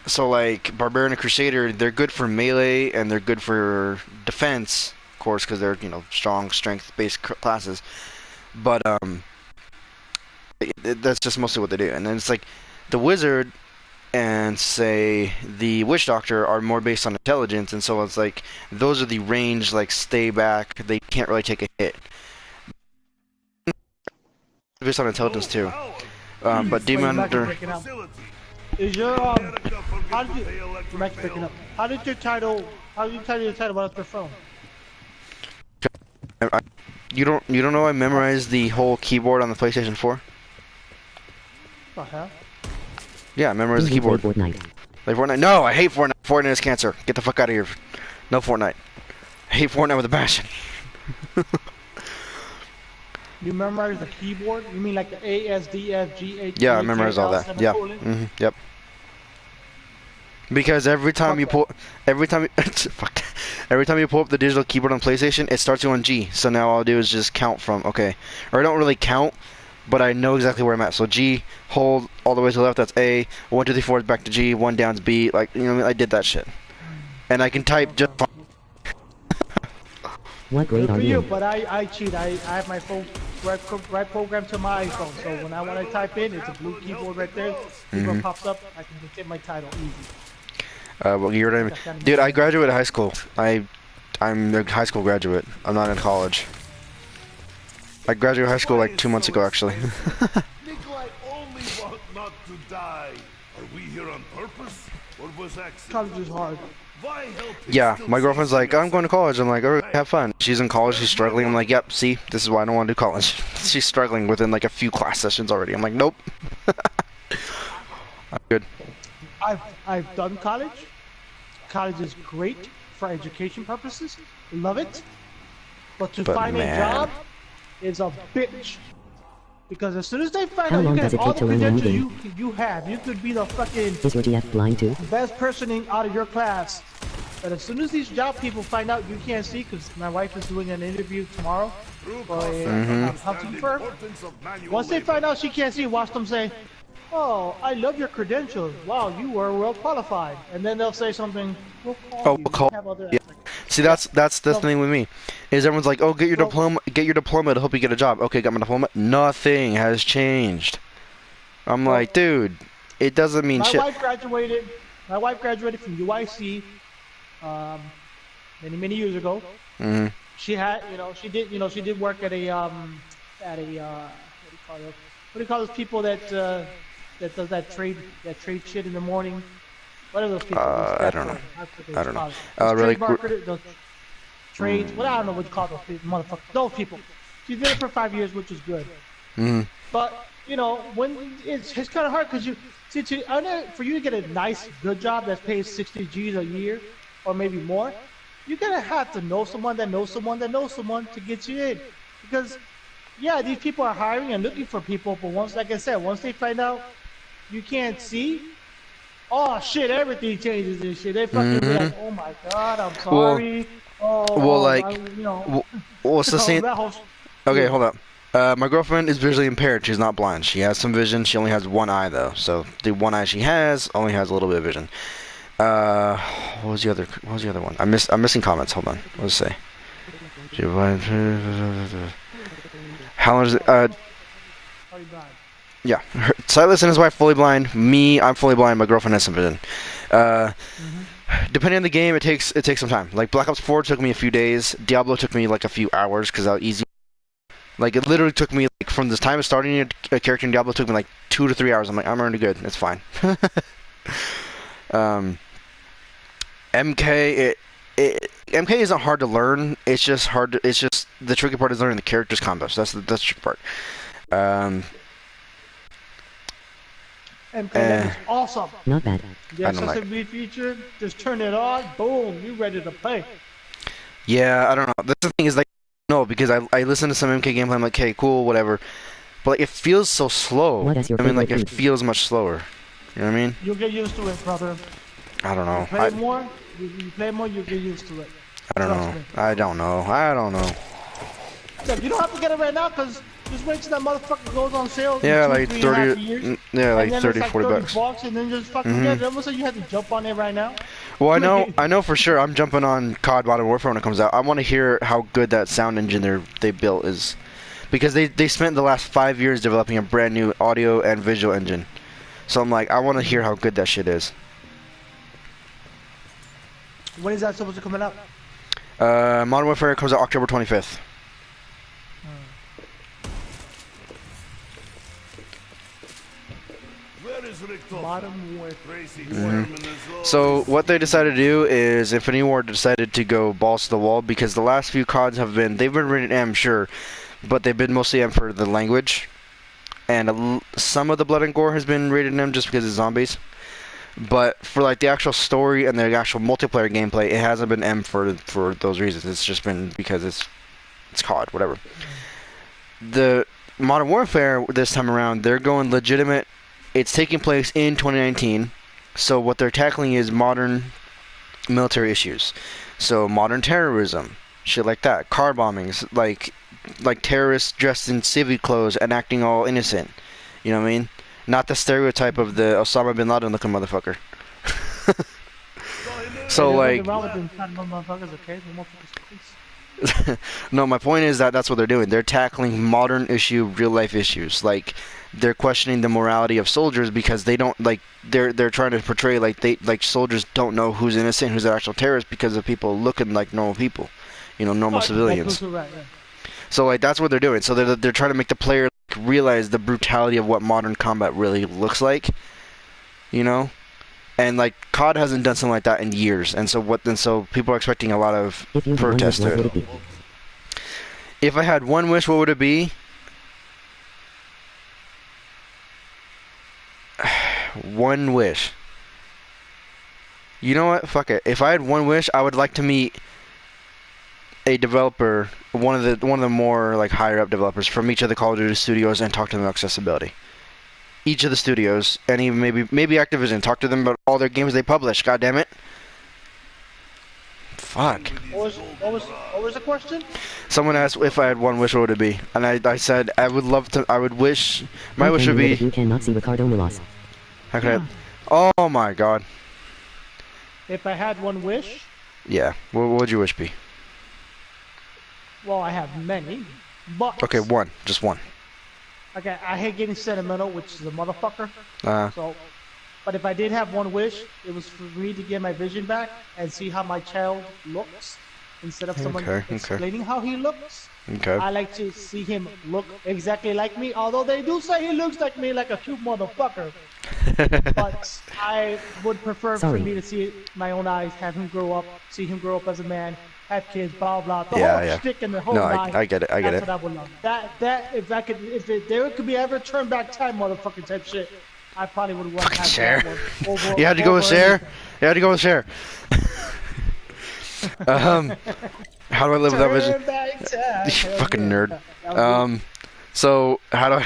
So like Barbarian and Crusader, they're good for melee and they're good for defense, of course, because they're strong strength-based classes. But that's just mostly what they do. And then it's like the Wizard and say the Witch Doctor are more based on intelligence, and so it's like those are the range, like stay back, they can't really take a hit. Based on intelligence too. But Demon Hunter. Is your how did you title your title on your phone? You don't know I memorized the whole keyboard on the PlayStation 4? What the hell? Yeah, I memorized the keyboard. Fortnite. Like Fortnite. No, I hate Fortnite. Fortnite is cancer. Get the fuck out of here. No Fortnite. I hate Fortnite with a passion. You memorize the keyboard? You mean like the A, S, D, F, G, H? Yeah, I memorize all that. Yeah. Yep. Because every time you pull up the digital keyboard on PlayStation, it starts you on G. So now all I'll do is just count from or I don't really count, but I know exactly where I'm at. So G, hold all the way to the left. That's A. 1, 2, 3, 4 is back to G. 1 down's B. Like I did that shit, and I can type just. What grade are you in? But I cheat. I have my phone right programmed to my iPhone. So when I want to type in, it's a blue keyboard right there. Keyboard pops up. I can just hit my title easy. Well, dude, I graduated high school. I'm a high school graduate. I'm not in college. I graduated high school like 2 months ago, actually. Nikolai only want not to die. Are we here on purpose, or was accident? College is hard. Yeah, my girlfriend's like, I'm going to college. I'm like, alright, have fun. She's in college, she's struggling. I'm like, yep, see, this is why I don't want to do college. She's struggling within like a few class sessions already. I'm like, nope. I'm good. I've done college. College is great for education purposes. Love it. But to find a job is a bitch. Because as soon as they find out you get all the credentials you have, you could be the fucking Is your GF blind too? best person out of your class. But as soon as these job people find out you can't see, because my wife is doing an interview tomorrow for a hunting firm. Once they find out she can't see, watch them say, "Oh, I love your credentials. Wow, you were well qualified." And then they'll say something. We'll call you. Yeah. See, that's the thing with me, is everyone's like, "Oh, get your diploma to help you get a job." Okay, got my diploma. Nothing has changed. I'm like, dude, it doesn't mean shit. My wife graduated from UIC, many years ago. She had, she did work at a what do you call those people that does that trade shit in the morning? What are those people? I don't know. Really? Trades. Well, I don't know what you call those people, motherfuckers. Those people. She did it for 5 years, which is good. But when it's kind of hard because for you to get a nice, good job that pays 60 G's a year, or maybe more, you're gonna have to know someone that knows someone that knows someone to get you in. Because, yeah, these people are hiring and looking for people, but once they find out you can't see, oh shit, everything changes and shit. They fucking be like, "Oh my god, I'm sorry." It's the same. Okay, hold up. My girlfriend is visually impaired. She's not blind. She has some vision. She only has one eye though. So the one eye she has only has a little bit of vision. What was the other one? I'm missing comments. Hold on. What does it say? How long is it? Yeah, Silas and his wife fully blind. Me, I'm fully blind. My girlfriend has some vision. Depending on the game, it takes some time. Like Black Ops 4 took me a few days. Diablo took me like a few hours because how easy. Like it literally took me like from the time of starting a character in Diablo took me like 2 to 3 hours. I'm like, I'm already good. It's fine. MK MK isn't hard to learn. It's just it's just the tricky part is learning the character's combos. That's the tricky part. MK is awesome. Not bad. Yes, I don't SMB feature. Just turn it on. Boom. You ready to play? Yeah, I don't know. That's the thing is like no, because I listen to some MK gameplay. I'm like, okay, cool, whatever. But like, it feels so slow. What is your I mean, like favorite it feels much slower. You know what I mean? You'll get used to it, brother. I don't know. You play more. You play more. You get used to it. I don't know. I don't know. Look, you don't have to get it right now, cause just wait till that motherfucker goes on sale. Yeah, in like 2, 3.5 30. years. Yeah, like And then 30, it's 40 30 bucks. and then just fucking get it. Almost like you have to jump on it right now. Well, I know for sure. I'm jumping on COD Modern Warfare when it comes out. I want to hear how good that sound engine they built is, because they spent the last 5 years developing a brand new audio and visual engine. So I'm like, I want to hear how good that shit is. When is that supposed to come out? Modern Warfare comes out October 25th. Where is Richter? Modern Warfare. Crazy German as well. So what they decided to do is Infinity Ward decided to go balls to the wall, because the last few CODs they've been rated M, sure, but they've been mostly M for the language, and some of the blood and gore has been rated M just because it's zombies. But for like the actual story and the actual multiplayer gameplay, it hasn't been M for those reasons. It's just been because it's COD, whatever. The Modern Warfare this time around, they're going legitimate. It's taking place in 2019, so what they're tackling is modern military issues. So modern terrorism, shit like that, car bombings, like terrorists dressed in civil clothes and acting all innocent. You know what I mean? Not the stereotype of the Osama bin Laden looking motherfucker. So like, no, my point is that's what they're doing. They're tackling modern issue, real life issues. Like they're questioning the morality of soldiers because they don't like they're trying to portray like soldiers don't know who's innocent, who's the actual terrorist because of people looking like normal people, you know, normal civilians. Right, yeah. So like that's what they're doing. So they're trying to make the player realize the brutality of what modern combat really looks like, you know. And like COD hasn't done something like that in years, and so people are expecting a lot of protest to it. If I had one wish, what would it be? One wish. You know what? Fuck it. If I had one wish, I would like to meet a developer, one of the more like higher up developers from each of the Call of Duty studios, and talk to them about accessibility. Each of the studios, and even maybe Activision, talk to them about all their games they publish. God damn it! Fuck. What was the question? Someone asked if I had one wish, what would it be? And I said I would love to. I would wish. My wish would be. You cannot see Ricardo Milos. How can I? Oh my God. If I had one wish, Yeah. What would your wish be? well, I have many, but Okay, one. Just one. okay, I hate getting sentimental, which is a motherfucker. Uh, So, but if I did have one wish, it was for me to get my vision back and see how my child looks instead of someone Okay, okay. explaining how he looks. okay. I like to see him look exactly like me, although they do say he looks like me, like a cute motherfucker. But I would prefer Sorry. for me to see it with my own eyes, have him grow up, see him grow up as a man, have kids, blah blah, the Yeah, whole yeah. shtick and the whole No, line. I get it. I get That's it. what I would love. That if there could be ever turn back time, motherfucker type shit, I probably would want to have Cher. that one over. You had to go with over Cher. anything. You had to go with Cher. How do I live without vision? Turn back time. You Hell fucking yeah. nerd. That was So how do I?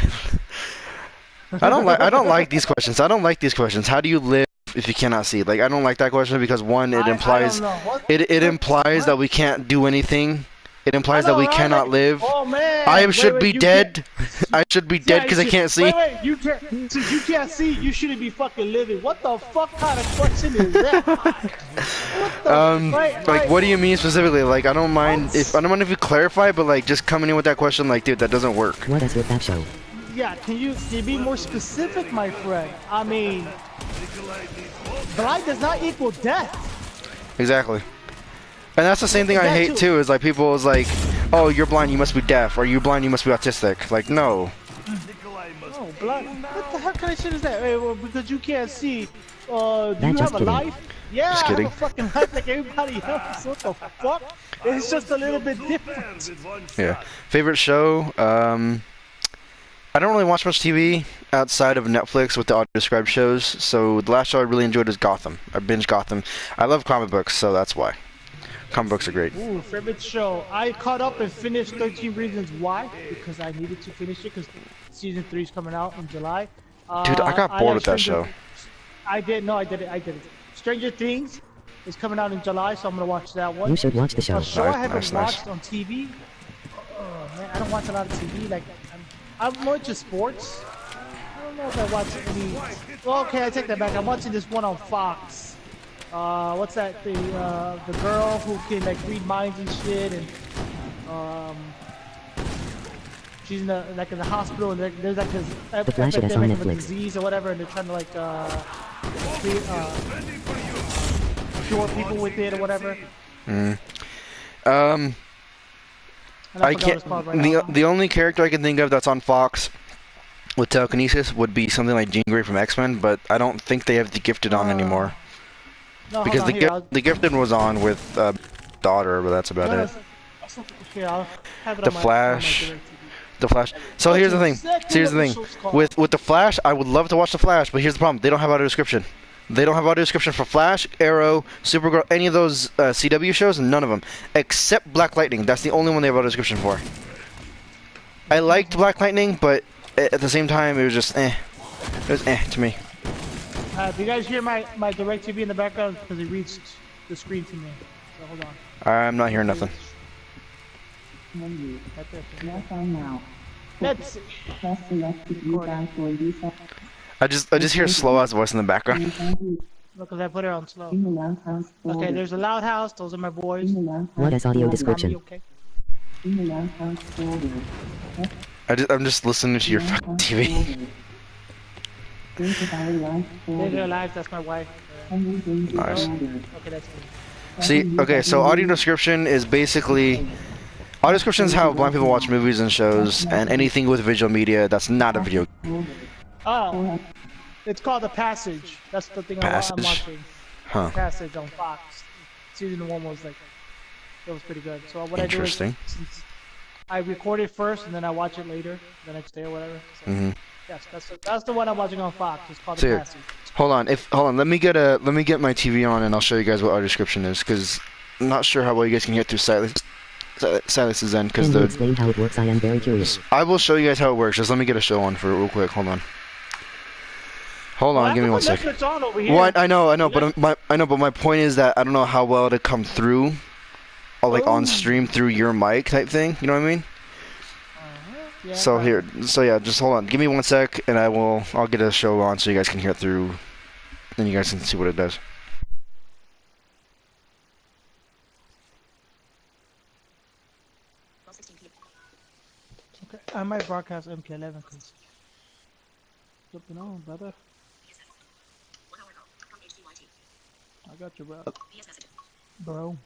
I don't like these questions. I don't like these questions. How do you live if you cannot see? Like I don't like that question because one, it I implies don't know. What? it implies that we can't do anything. It implies that we right? cannat Like, live. Oh man! I should be you dead. I should be dead Yeah, because I you can't see. Wait, you can't. Since you can't see, you shouldn't be fucking living. What the fuck kind of question is that? What the, Like, what do you mean specifically? Like, I don't mind if you clarify, but like, just coming in with that question, like, dude, that doesn't work. What is with that show? Yeah, can you be more specific, my friend? I mean, Nikolai needs more. Blind does not equal death. Exactly. And that's the same thing I That hate too. Is like people is like, oh, you're blind, you must be deaf, or you're blind, you must be autistic. Like, no. Nikolai must Oh, blind. What the heck kind of shit is that? Hey, well, because you can't see. Do you just have a kidding. life? Yeah, Just I have kidding. a fucking life like everybody else. What the fuck? It's just a little bit different. with one Yeah. shot. Favorite show? I don't really watch much TV outside of Netflix with the auto-described shows. So the last show I really enjoyed is Gotham. I binged Gotham. I love comic books, so that's why. Comic books are great. Ooh, favorite show. I caught up and finished 13 Reasons Why because I needed to finish it because season 3 is coming out in July. Dude, I got bored like with that Stranger- show. I did. No, I did it. I did it. Stranger Things is coming out in July, so I'm gonna watch that one. You should watch the show. A show Nice, I haven't nice. watched on TV. Oh man, I don't watch a lot of TV. Like I'm more into sports. I don't know if I watch any. Well, okay, I take that back. I'm watching this one on Fox. What's that? The girl who can like read minds and shit, and she's in the in the hospital, and there's like this The Flash, that's on epidemic of a Netflix. disease or whatever, and they're trying to like cure people with it or whatever. And I forgot what can't. it's called right now. The only character I can think of that's on Fox with telekinesis would be something like Jean Grey from X-Men, but I don't think they have the Gifted on anymore. No, Because hold on, here, I'll- the Gifted was on with Daughter, but that's about no, it. here, I'll have it The on my- Flash. on my DirecTV. The Flash. So here's the thing. Exactly Here's the what thing. the show's called. With the Flash, I would love to watch the Flash, but here's the problem: they don't have auto description. They don't have auto description for Flash, Arrow, Supergirl, any of those CW shows, none of them, except Black Lightning. That's the only one they have auto description for. I liked Black Lightning, but at the same time, it was just eh. It was eh to me. Do you guys hear my DirecTV in the background? Because it reached the screen to me. So hold on. I'm not hearing nothing. Right there. Wi-Fi now. Let's see. Press select to view back for reset. I just hear slow ass voice in the background. Look, 'cause I put it on slow. In the loud house folder. Okay, there's a loud house. Those are my boys. In the loud house What is audio folder. description? Okay. In the loud house folder. I'm just listening to your Loud fucking house TV. folder. Days of our life They're folder. alive. That's my wife. 100 days Nice. folder. Okay, that's me. See, okay, so audio description is basically audio description is how blind people watch movies and shows and anything with visual media that's not a video. Folder. Oh, it's called The Passage. That's the thing I'm Passage? watching. Huh. Passage on Fox. Season 1 was like, it was pretty good. So what I do Interesting. is, since I record it first and then I watch it later, the next day or whatever. So, Mhm. yes, that's the one I'm watching on Fox. It's called So The here, Passage. hold on. Let me get my TV on and I'll show you guys what audio description is because I'm not sure how well you guys can hear it through Silas's end because Can you the explain how it works? I am very curious. I will show you guys how it works. Just let me get a show on for it real quick. Hold on. Hold on, Well, give me I one have to sec. put Netflix on over here. Well, I know, but my point is that I don't know how well it'll come through, or like on Oh. stream through your mic type thing. You know what I mean? Yeah, So here, so yeah, just hold on. Give me one sec, and I'll get a show on so you guys can hear it through, and you guys can see what it does. Okay, I might broadcast MK11 because flipping on, brother. I got you, bro. Bro.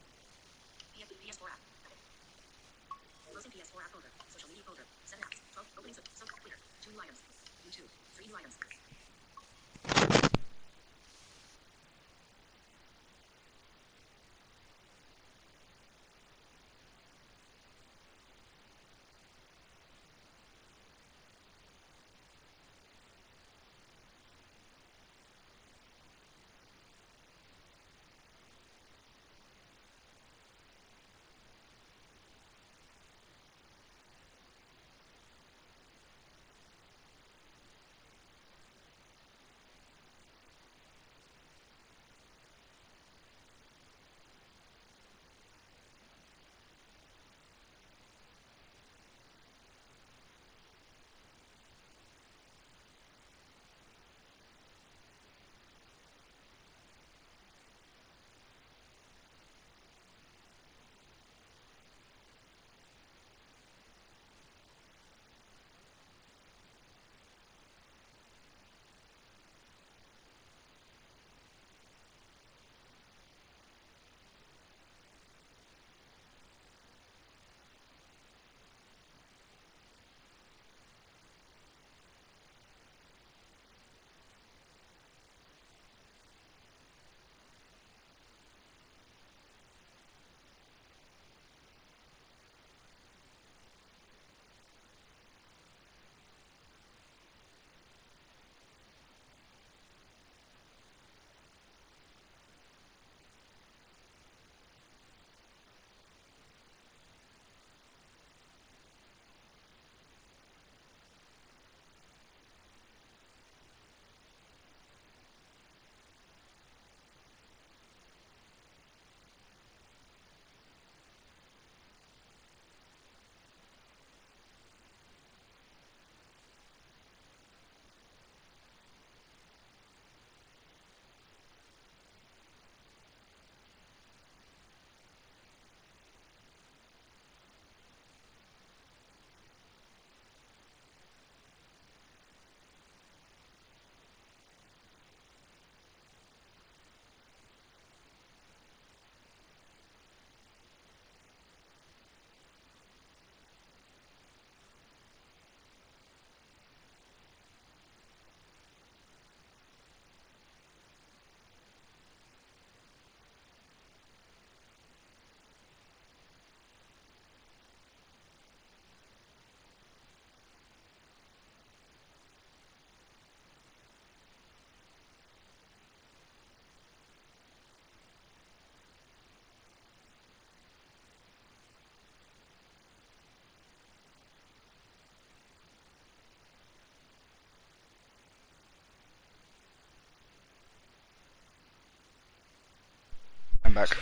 I'm back.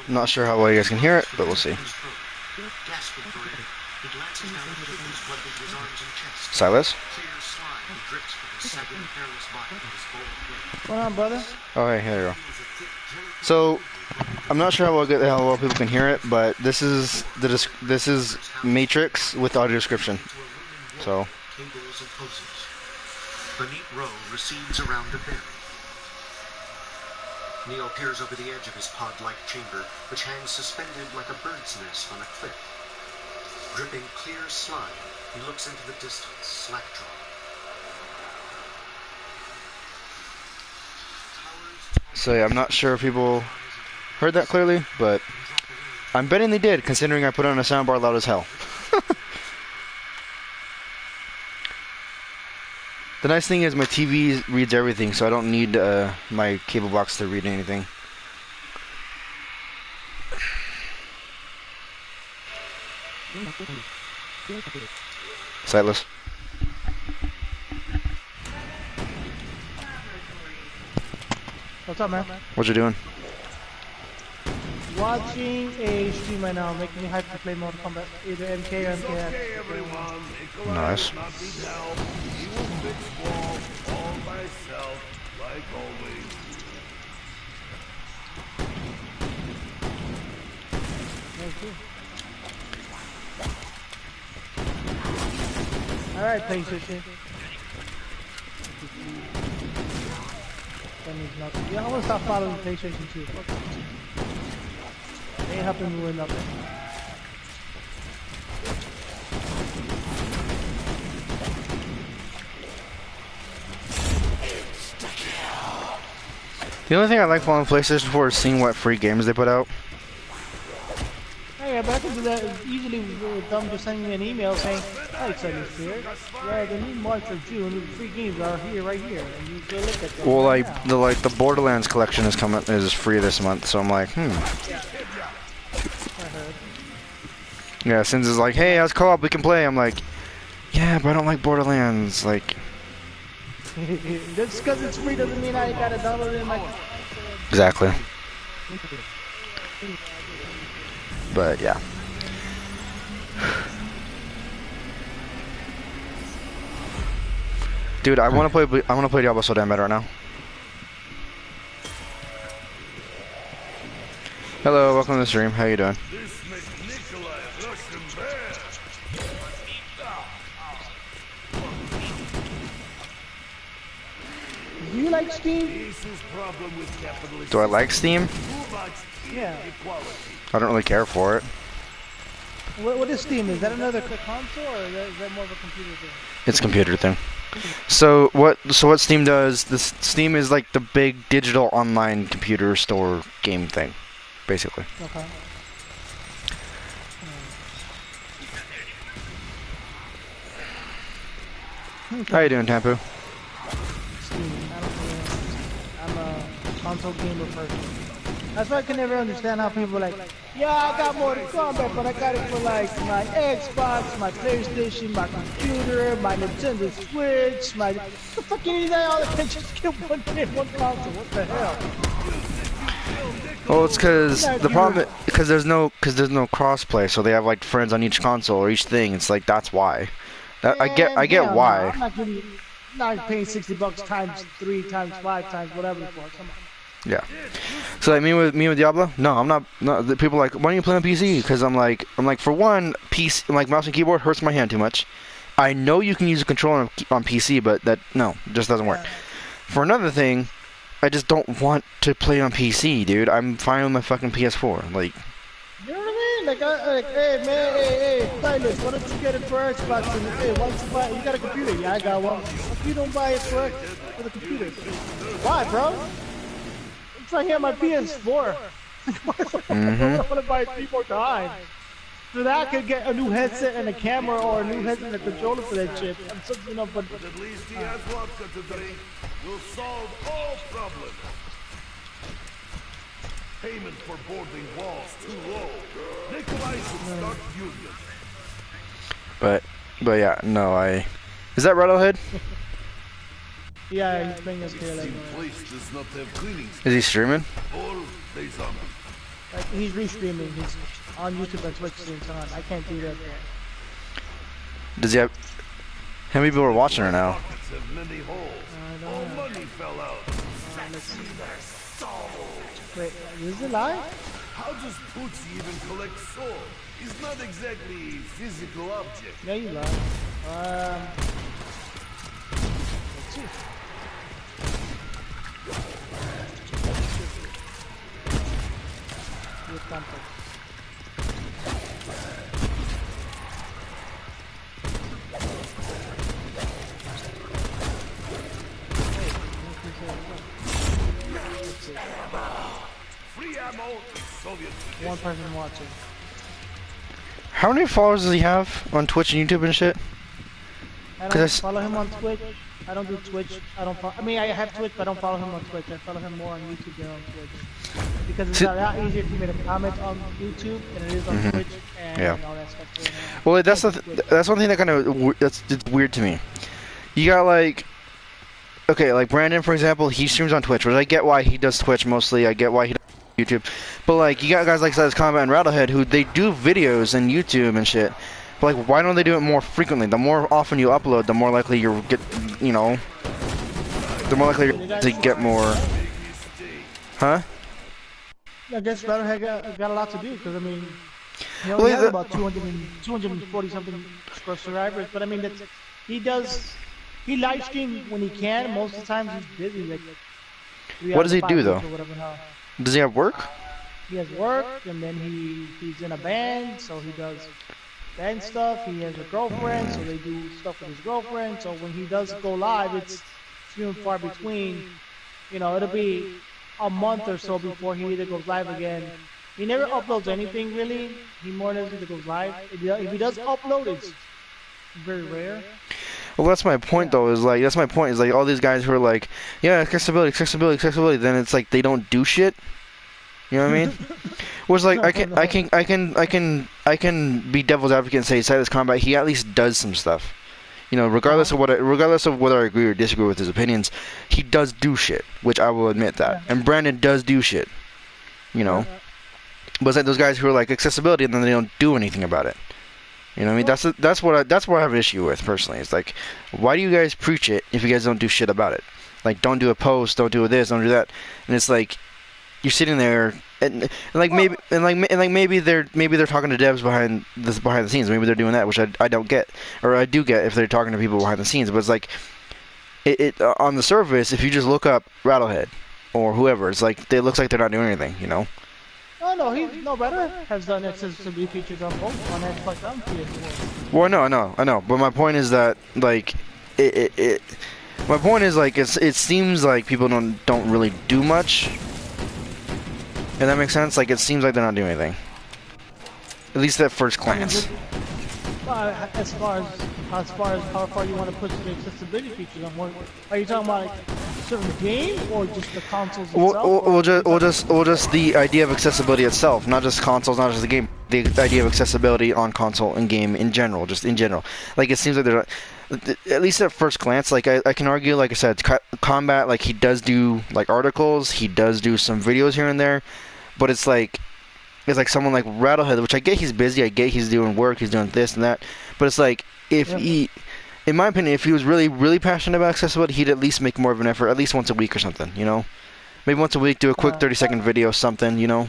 I'm not sure how well you guys can hear it, but we'll see. Silas? What on, brother? Oh, hey, here you go. So, I'm not sure how well people can hear it, but this is this is Matrix with audio description. So. Cables and hoses. The neat row recedes around a berry. Neo peers over the edge of his pod-like chamber, which hangs suspended like a bird's nest on a cliff. Dripping clear slime, he looks into the distance, slack-drawn. So yeah, I'm not sure if people heard that clearly, but I'm betting they did, considering I put on a soundbar loud as hell. The nice thing is my TV reads everything, so I don't need my cable box to read anything. Sightless. What's up, man? What you doing? Watching a stream right now, making me hyped to play Mortal Kombat, either MK or MKX. Okay, everyone. Nikolai Nice. will not need help. He will fix walls all by himself, like always. Alright, PlayStation. That means nothing. Yeah, I'm gonna stop following PlayStation 2. Fuck it. They ain't helping me with nothing. The only thing I like following PlayStation 4 is seeing what free games they put out. Hey, yeah, but I can do that usually with them just sending me an email saying, "Hey, Sunny Spirit, yeah, the new March or June the free games are here, right here, and you go look at them." Well, right like the Borderlands collection is free this month, so I'm like, now. I heard. Yeah, Sins is like, hey, let's co-op, we can play. I'm like, yeah, but I don't like Borderlands. Like, Just because it's free doesn't mean I gotta download it in my. exactly. But yeah. Dude, I want to play Diablo so damn bad right now. Hello, welcome to the stream. How you doing? This makes Nikolai a Russian bear. Do you like Steam? This is problem with capitalism. Do I like Steam? Too much Yeah. inequality. I don't really care for it. What is Steam? Is that another console or is that more of a computer thing? It's a computer thing. So what Steam does? This Steam is like the big digital online computer store game thing, basically. Okay. How you doing, Tampu? Steam. I don't know. I'm a console gamer person. That's why I can never understand how people are like, yeah, I got Mortal Kombat, but I got it for like my Xbox, my PlayStation, my computer, my Nintendo Switch, my. What the fuck you need that all the just get one game, one console? What the hell? Well, it's because the problem because there's no crossplay, so they have like friends on each console or each thing. It's like that's why. I get Hell why. No, I'm not paying $60 times 3 times 5 times whatever for it. Come on. Yeah. So like me with Diablo? No, I'm not. No, the people are like, why don't you play on PC? Because I'm like, for one, PC like mouse and keyboard hurts my hand too much. I know you can use a controller on PC, but that it just doesn't work. For another thing, I just don't want to play on PC, dude. I'm fine with my fucking PS4. Like, You know what I mean? Like, hey man, hey, Silas, why don't you get it for Xbox? And hey, why don't you buy? You got a computer? Yeah, I got one. If you don't buy it for the computer, why, bro? It's right here on my PS4. I want to buy it 3 more times. So that I could get a new headset and a camera or a new headset and a controller for that shit. I'm so, but At least he has vodka to drink. Will solve all problems. Payment for boarding walls too low. Nikolai should start union. but yeah, no, is that Rattlehead? Yeah, he's playing as player like Team place does not have cleaning Is he streaming? or they zombie. like he's restreaming. He's on YouTube and Twitch at the same time. I can't do that. Does he have? How many people are watching her now? Pockets have many holes. I don't All know. money fell out. Let's see. Wait, is it live? How does Pootsie even collect soul? He's not exactly a physical object. Yeah, you live. Let's see. With context. Free ammo, Soviet. One person watching. How many followers does he have on Twitch and YouTube and shit? I 'Cause I don't s- follow him on Twitch. I don't do Twitch. I mean, I have Twitch, but I don't follow him on Twitch. I follow him more on YouTube than on Twitch. Because it's See- a lot easier for me to comment on YouTube than it is on Twitch and Yeah. all that stuff. So, Well, that's one thing that kind of that's it's weird to me. You got like, okay, like Brandon for example, he streams on Twitch, which I get why he does Twitch mostly. I get why he does YouTube, but like you got guys like Size Combat and Rattlehead who they do videos in YouTube and shit. But like, why don't they do it more frequently? The more often you upload, the more likely you're the more likely you're to get more. Huh? I guess Battlehead got a lot to do because I mean, he Well, only has the- about 240 something subscribers. But I mean, he live stream when he can. Most of the time he's busy. Like, What does he do, though? or whatever now. Does he have work? He has work, and then he's in a band, so he does band stuff. He has a girlfriend, so they do stuff with his girlfriend. So when he does go live, it's few and far between. You know, it'll be a month or so before he either goes live again. He never uploads anything really. He more or less either goes live. If he does upload, it's very rare. Well, that's my point, though. Is like that's my point. Is like all these guys who are like, yeah, accessibility. Then it's like they don't do shit. You know what I mean? Was like I can be devil's advocate and say Silas Combat. He at least does some stuff. You know, regardless of whether I agree or disagree with his opinions, he does do shit, which I will admit that. And Brandon does do shit. You know, but it's like those guys who are like accessibility and then they don't do anything about it. You know what I mean? That's what I have an issue with personally. It's like, why do you guys preach it if you guys don't do shit about it? Like, don't do a post, don't do this, don't do that, and it's like you're sitting there and maybe they're talking to devs behind the scenes. Maybe they're doing that, which I don't get, or I do get if they're talking to people behind the scenes. But it's like it on the surface, if you just look up Rattlehead or whoever, it's like it looks like they're not doing anything. You know? Oh no, Battlehead has done accessibility features on both on Xbox and PS4. Well, I know. But my point is that like my point is like it seems like people don't really do much. And that makes sense. Like it seems like they're not doing anything. At least at first glance. As far as how far you want to push the accessibility features on what are you talking about, like certain game or just the consoles itself? Or just the idea of accessibility itself, not just consoles, not just the game. The idea of accessibility on console and game in general, just in general. Like it seems like they're at least at first glance. Like I can argue, like I said, Combat. Like he does do like articles, he does do some videos here and there, but it's like someone like Rattlehead, which I get he's busy, I get he's doing work, he's doing this and that, but it's like if he, in my opinion, if he was really, really passionate about accessibility, he'd at least make more of an effort, at least once a week or something, you know? Maybe once a week, do a quick 30-second video, something, you know?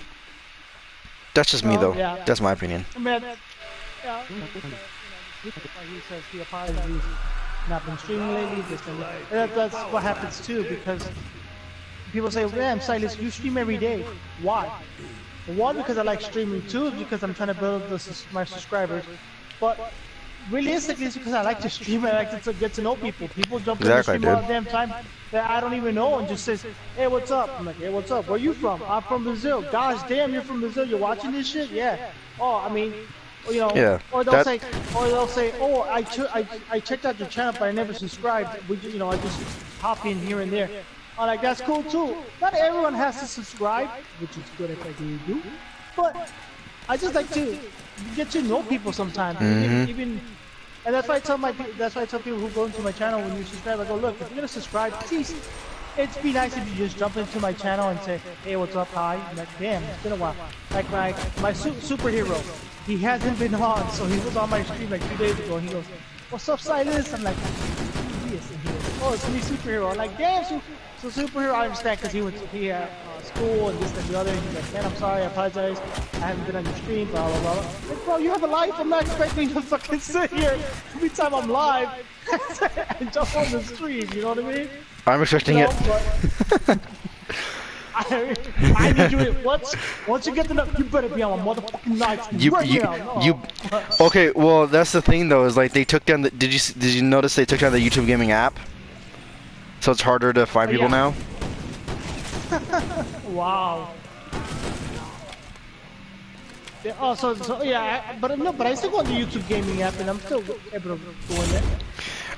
That's just me, though. Yeah. That's my opinion. I mean, yeah. Like he says, he apologizes. He's not been streaming lately. That's what happens too, because people say, "Man, Silas, you stream every day. Why?" One, because I like streaming. Two, because I'm trying to build my subscribers. But realistically, it's because I like to stream. I like to get to know people. People jump in the stream all the damn time that I don't even know and just says, "Hey, what's up?" I'm like, "Hey, what's up? Where you from?" "I'm from Brazil." "Gosh damn, you're from Brazil. You're watching this shit?" "Yeah." "Oh, I mean, you know." Yeah, or they'll say, "Oh, I checked out your channel, but I never subscribed. I just hop in here and there." I'm like, that's cool too. Not everyone has to subscribe, which is good if I do. But I just like to get to know people sometimes. Even And that's why I tell that's why I tell people who go into my channel when you subscribe, I go, look, if you're gonna subscribe, please, it'd be nice if you just jump into my channel and say, hey, what's up, hi. I'm like, damn, it's been a while. Like my superhero, he hasn't been on, so he was on my stream like 2 days ago. And he goes, what's up, Silas? I'm like, yes. And he goes, oh, it's me, superhero. I'm like, damn, so superhero. I understand because he had school and this and the other. And he's like, man, I'm sorry, I apologize. I haven't been on your stream, blah, blah, blah. Like, bro, you have a life. I'm not expecting you to fucking sit here every time I'm live and jump on the stream, you know what I mean? I'm expecting it. But I need you to, once you get the you better be on my motherfucking nights Okay, well, that's the thing though, is like they took down the, did you notice they took down the YouTube gaming app? So it's harder to find people now? Wow. Yeah, oh, so yeah, but I still go on the YouTube gaming app and I'm still able to go in there.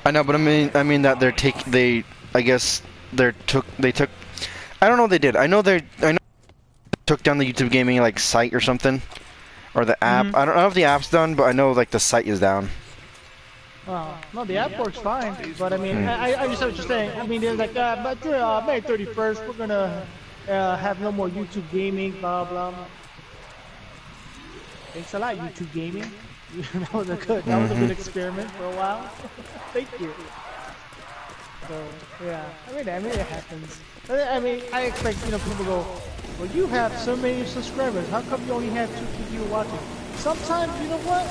I know, but I mean that I guess they took I don't know what they did. I know they took down the YouTube gaming like site or something, or the app. I don't know if the app's done, but I know like the site is down. Oh, no, the app works fine, but I mean, I understand what you're saying. I mean, they're like, but May 31st, we're gonna have no more YouTube gaming, blah blah. Thanks a lot, YouTube gaming. that was a good experiment for a while. Thank you. So yeah, I mean it happens. I mean, I expect people go, well, you have so many subscribers. How come you only have 2 people watching? Sometimes, you know what?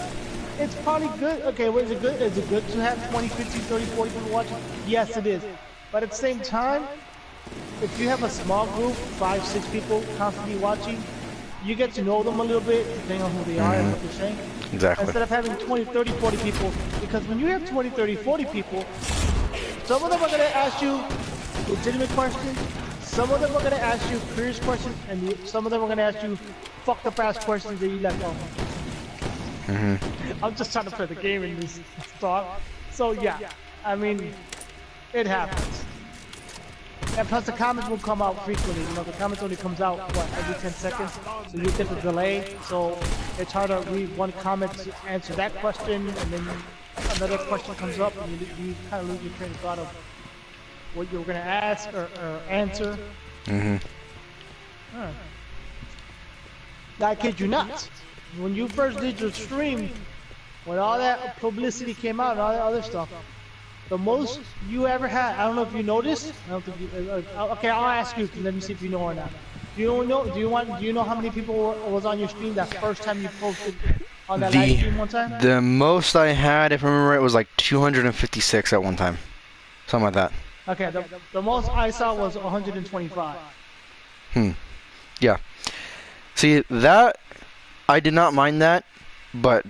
It's probably good. Okay, well, is it good? Is it good to have 20, 50, 30, 40 people watching? Yes, it is. But at the same time, if you have a small group, 5, 6 people constantly watching, you get to know them a little bit, depending on who they are and what they're saying. Exactly. Instead of having 20, 30, 40 people, because when you have 20, 30, 40 people, some of them are going to ask you legitimate questions, some of them are going to ask you curious questions, and some of them are going to ask you fucked up ass questions that you let go. I'm just trying to play the game in this thought. So yeah, I mean, it happens. And plus the comments will come out frequently. The comments only comes out, what, every 10 seconds? So you get the delay, so it's hard to read one comment to answer that question, and then another question comes up, and you kind of lose your train of thought of what you were going to ask or answer. I kid you not. When you first did your stream, when all that publicity came out and all that other stuff, the most you ever had, I don't know if you noticed. I don't think you, okay, I'll ask you. Let me see if you know or not. Do you know how many people was on your stream that first time you posted on that live stream one time? The most I had, if I remember, it was like 256 at one time, something like that. Okay, the most I saw was 125. Yeah. See, that, I did not mind that, but,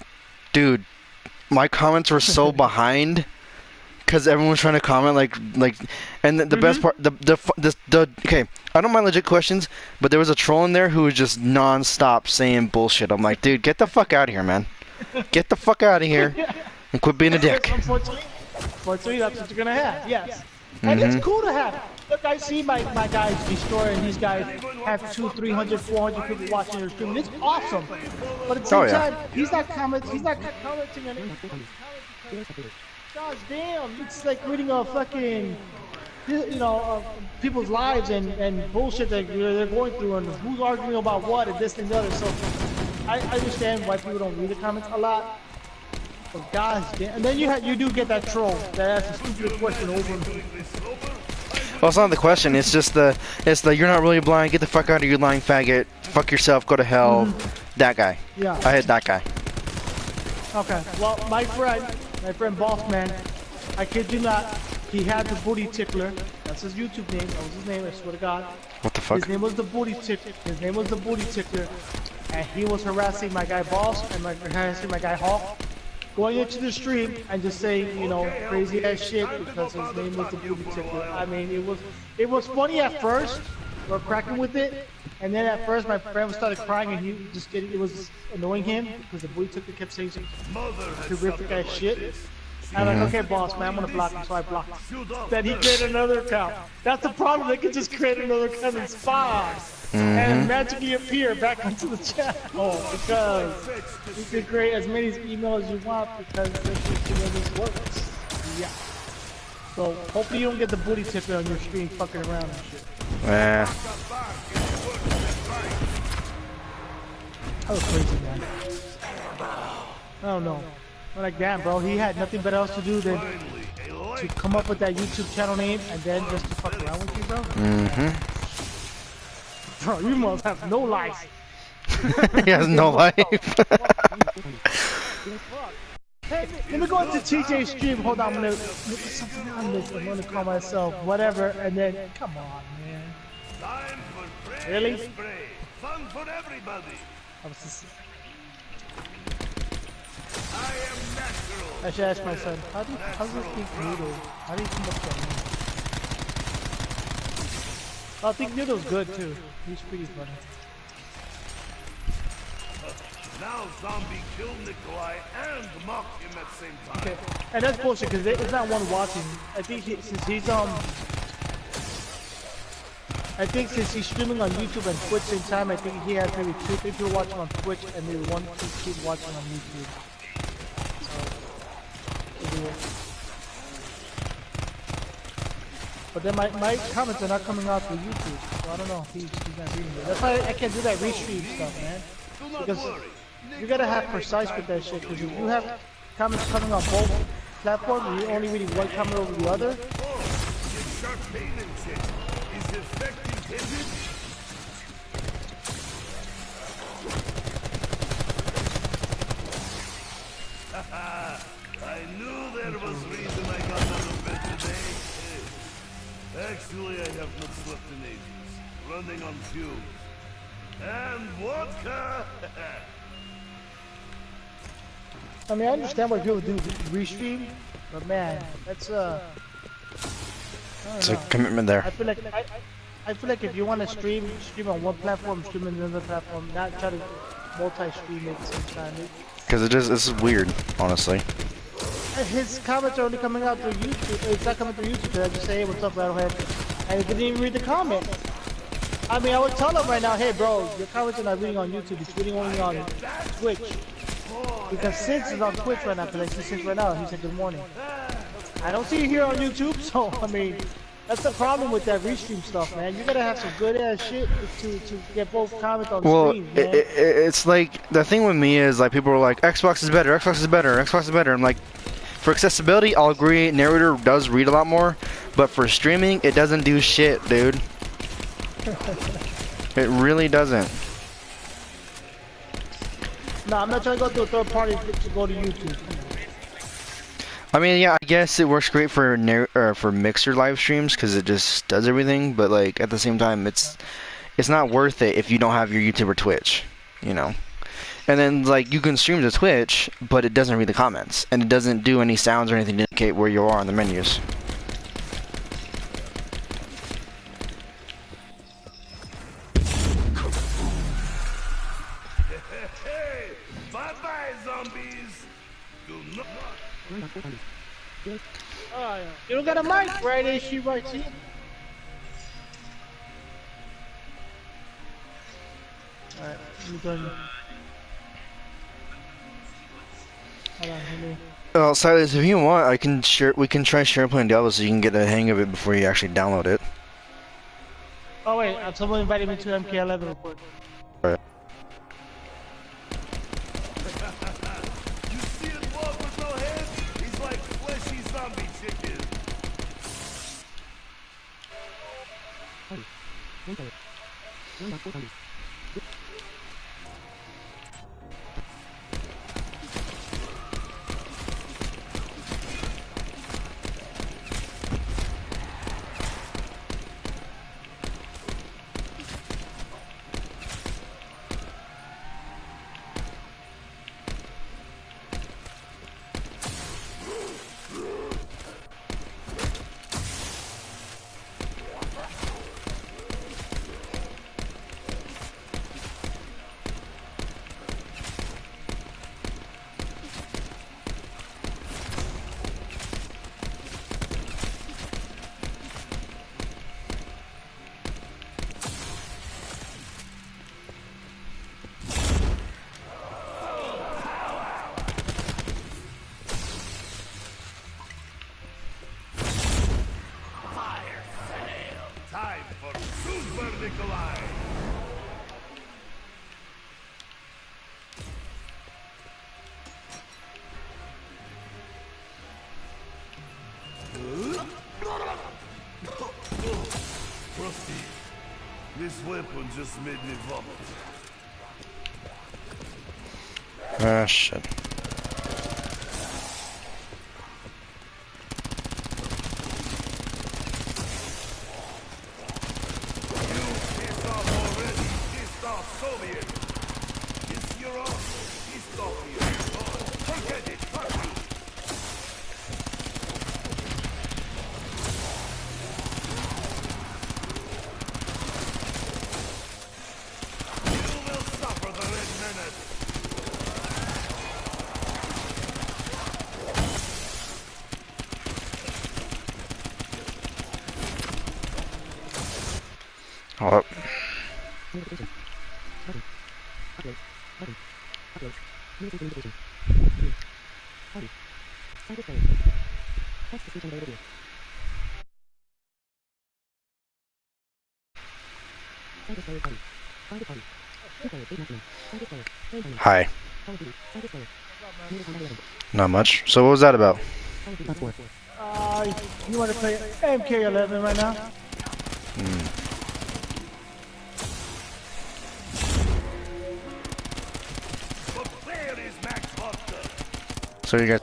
dude, my comments were so behind, because everyone was trying to comment, like, and the best part, okay, I don't mind legit questions, but there was a troll in there who was just non-stop saying bullshit. I'm like, dude, get the fuck out of here, man. Get the fuck out of here, and quit being a dick. Unfortunately, that's what you're gonna have, yes. And it's cool to have. Look, I see my guys destroy, and these guys have 200, 300, 400 people watching their stream. It's awesome. But at the same time, he's not commenting on it. God damn, it's like reading a fucking, people's lives and bullshit that they're going through, and who's arguing about what and this and the other. So I understand why people don't read the comments a lot. But gosh damn, and then you do get that troll that asks a stupid question over and over. Well, it's not the question. It's just the you're not really blind. Get the fuck out of here, you lying faggot. Fuck yourself. Go to hell. That guy. Yeah. I hit that guy. Okay. Well, my friend Boss Man, I kid you not, he had the booty tickler. That's his YouTube name. That was his name. I swear to God. What the fuck? His name was the booty tickler. And he was harassing my guy Boss and harassing my guy Hawk, going into the stream and just saying, crazy ass shit because his name was the booty tickler. I mean, it was funny at first. We're cracking with it, and then at first my friend started crying, and it was annoying him because the booty tickler kept saying some terrific ass shit. I'm like, okay, boss, man, I'm gonna block him, so I blocked him. Then he created another account. That's the problem. They can just create another account and spy. and magically appear back into the chat. Oh, because you can create as many emails as you want because this is the way this works. Yeah. So hopefully you don't get the booty tipping on your screen fucking around and shit. Eh. That was crazy, man. I don't know. I'm like, damn, bro, he had nothing better else to do than to come up with that YouTube channel name and then just to fuck around with you, bro. Bro, you must have no life. He has no life. Hey, let me go into TJ's stream. Hold on, I'm gonna look at something on this. I'm gonna call myself whatever, and then come on, man. Time for praise Really? spray. Fun for everybody. I was just, I am natural. I should ask my son, how do you think noodle? How do you come up with that name? I think noodle's good too. He's pretty funny. Now zombie killed Nikolai and mocked him at the same time. Okay, and that's bullshit because it's not one watching. I think since he's streaming on YouTube and Twitch same time, I think he has maybe 2-3 people watching on Twitch and maybe 1-2 people watching on YouTube. But then my comments are not coming out through YouTube, so I don't know if he's not reading it. That's why I can't do that restream stuff, man. Because you gotta have precise with that shit, because if you have comments coming on both platforms and you're only reading one comment over the other, This sharp pain and shit is effective hidden. I knew there was reason I got out of bed today. Actually, I have not slept in ages, running on fumes. And vodka! I mean, I understand why people do restream, but man, that's I don't It's a know. commitment there. I feel like if you want to stream on one platform, stream on another platform, not try to multi-stream at the same time. Because it's weird, honestly. His comments are only coming out through YouTube. It's not coming through YouTube. I just say, hey, what's up, Rattlehead? And he didn't even read the comment. I mean, I would tell him right now, hey, bro, your comments are not reading on YouTube. It's reading only on Twitch. Because Since is on Twitch right now, because I see Since right now. He said good morning. I don't see you here on YouTube, so, I mean, that's the problem with that restream stuff, man. You gotta have some good ass shit to get both comments on Well, screen, man. it's like, the thing with me is, like, people are like, Xbox is better, Xbox is better, Xbox is better. I'm like, for accessibility, I'll agree, narrator does read a lot more, but for streaming, it doesn't do shit, dude. It really doesn't. No, I'm not trying to go to a third party to go to YouTube. I mean, yeah, I guess it works great for Mixer live streams because it just does everything. But like at the same time, it's not worth it if you don't have your YouTube or Twitch, you know. And then like you can stream to Twitch, but it doesn't read the comments and it doesn't do any sounds or anything to indicate where you are on the menus. Hey, bye-bye, zombies! Do not... Oh, yeah. You don't got a mic, right? Is she right here? Alright, let me go ahead. Hold on, let me... Well, Silas, if you want, I can share. We can try share playing Diablo so you can get the hang of it before you actually download it. Oh wait, someone invited me to MK11 real quick. Alright. You see it walk with no head? He's like fleshy zombie chicken. Nikolai. Rusty, this weapon just made me vomit. Ah, shit. You pissed off already. Pissed off Soviet. This you're off. Pissed off you. Oh, forget it. Fuck you. You will suffer the red minute. Hold up. Communication. Button. Upload. Button. Upload. Music communication. Party. Cyber player. Text to speech and audio. Cyber player party. Private party. 2 players, 8 maximum. Cyber player. Play only. Hi. Call of Duty. Cyber player. Music on 11. Not much. So what was that about? Call of Duty Top 4. You want to play MK11 right now? But where is Max Buster? So you guys.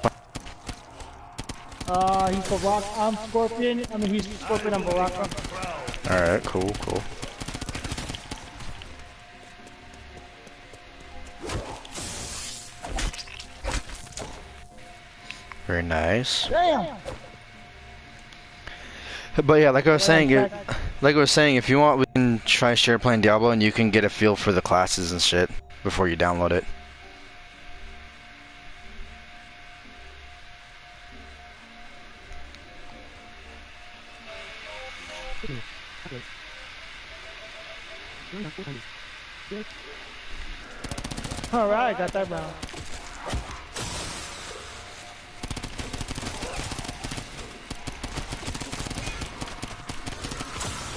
He's Baraka. I'm Scorpion. I mean, he's Scorpion. I'm Baraka. All right. Cool. Cool. Very nice. Damn. But yeah, like I was saying, if you want, we can try share playing Diablo, and you can get a feel for the classes and shit before you download it. Signal. Upload. Round off 4 times. Zero. All right, got that round.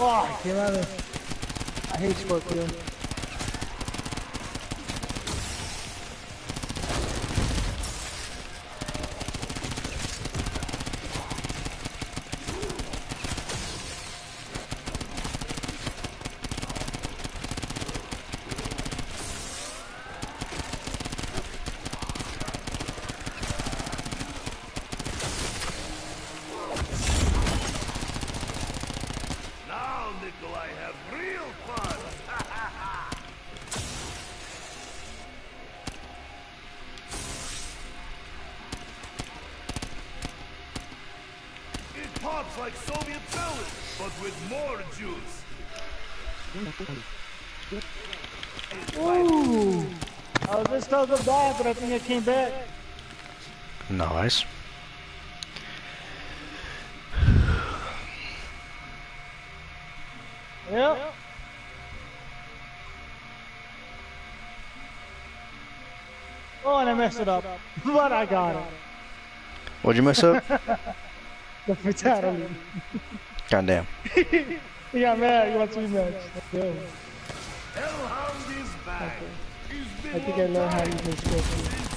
Oh, came out of. I hate Scorpion. Now, Nikolai, have real fun. It pops like Soviet salad, but with more juice. Round off 4 times. Ooh. I was just talking bad, but I think I came back. Nice. Yep. Oh, and I messed it up. But I got it. What'd you mess up? The fatality. Goddamn. He got mad. He wants rematch. Yeah. Hellhound is back. He's been I think I long learned how to time use Scorpion. since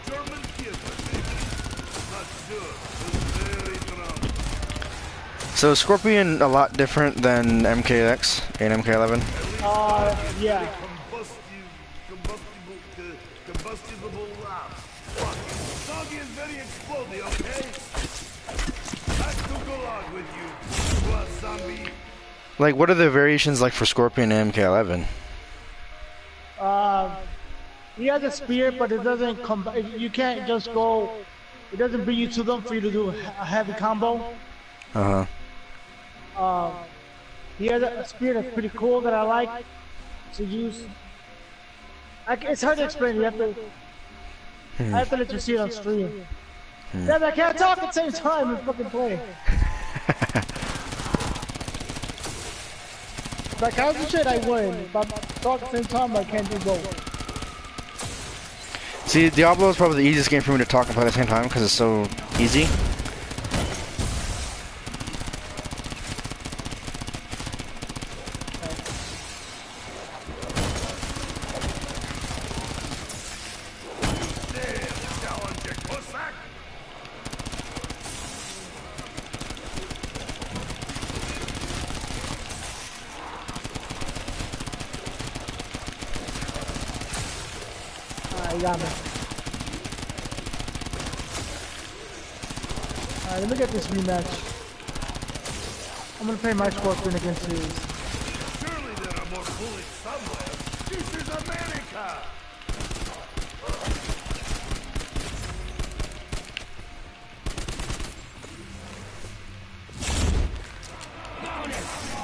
German theater, maybe. Not sure, but very drunk. So is Scorpion a lot different than MKX and MK11? Yeah. Combustible laugh. Look, Soggy is very explodey, okay? Back to Gulag with you, what zombie? Like, what are the variations like for Scorpion and MK11? He has a spear, but it doesn't come. You can't just go. It doesn't bring you to them for you to do a heavy combo. He has a spear that's pretty cool that I like to use. It's hard to explain. You have to. I have to let you see it on stream. Damn, I can't talk at the same time and fucking play. Like, how's the shit I win? If I talk at the same time, I can't do both. See, Diablo is probably the easiest game for me to talk and play at the same time because it's so easy. They got me. Alright, let me get this rematch. I'm gonna play my Scorpion against his. Surely there are more bullets somewhere. This is America!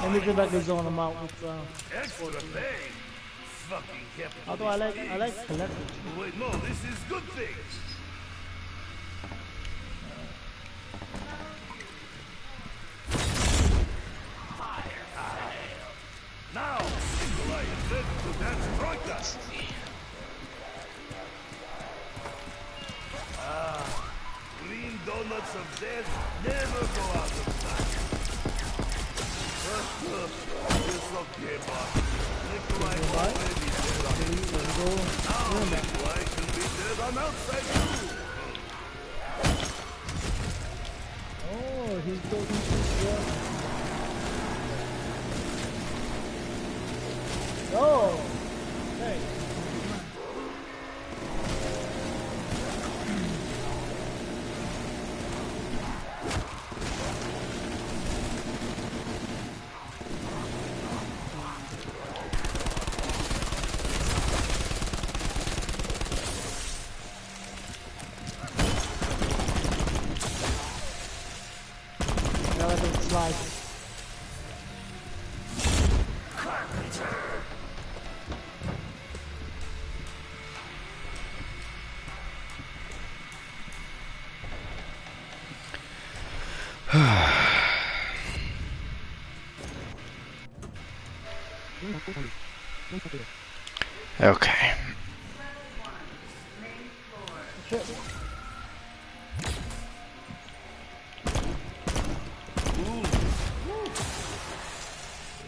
Let me get back to zone him out with Extra pain. Fucking Captain. although I like collecting. Wait, no, this is good things. Now, Nikolai is ready to dance Troika. Green donuts of death never go out of style. It's okay, boss. Nikolai already dead on inside. Now Nikolai can be dead on outside too. Oh, he's building this gun. Oh! Hey. Now let it slide. Okay.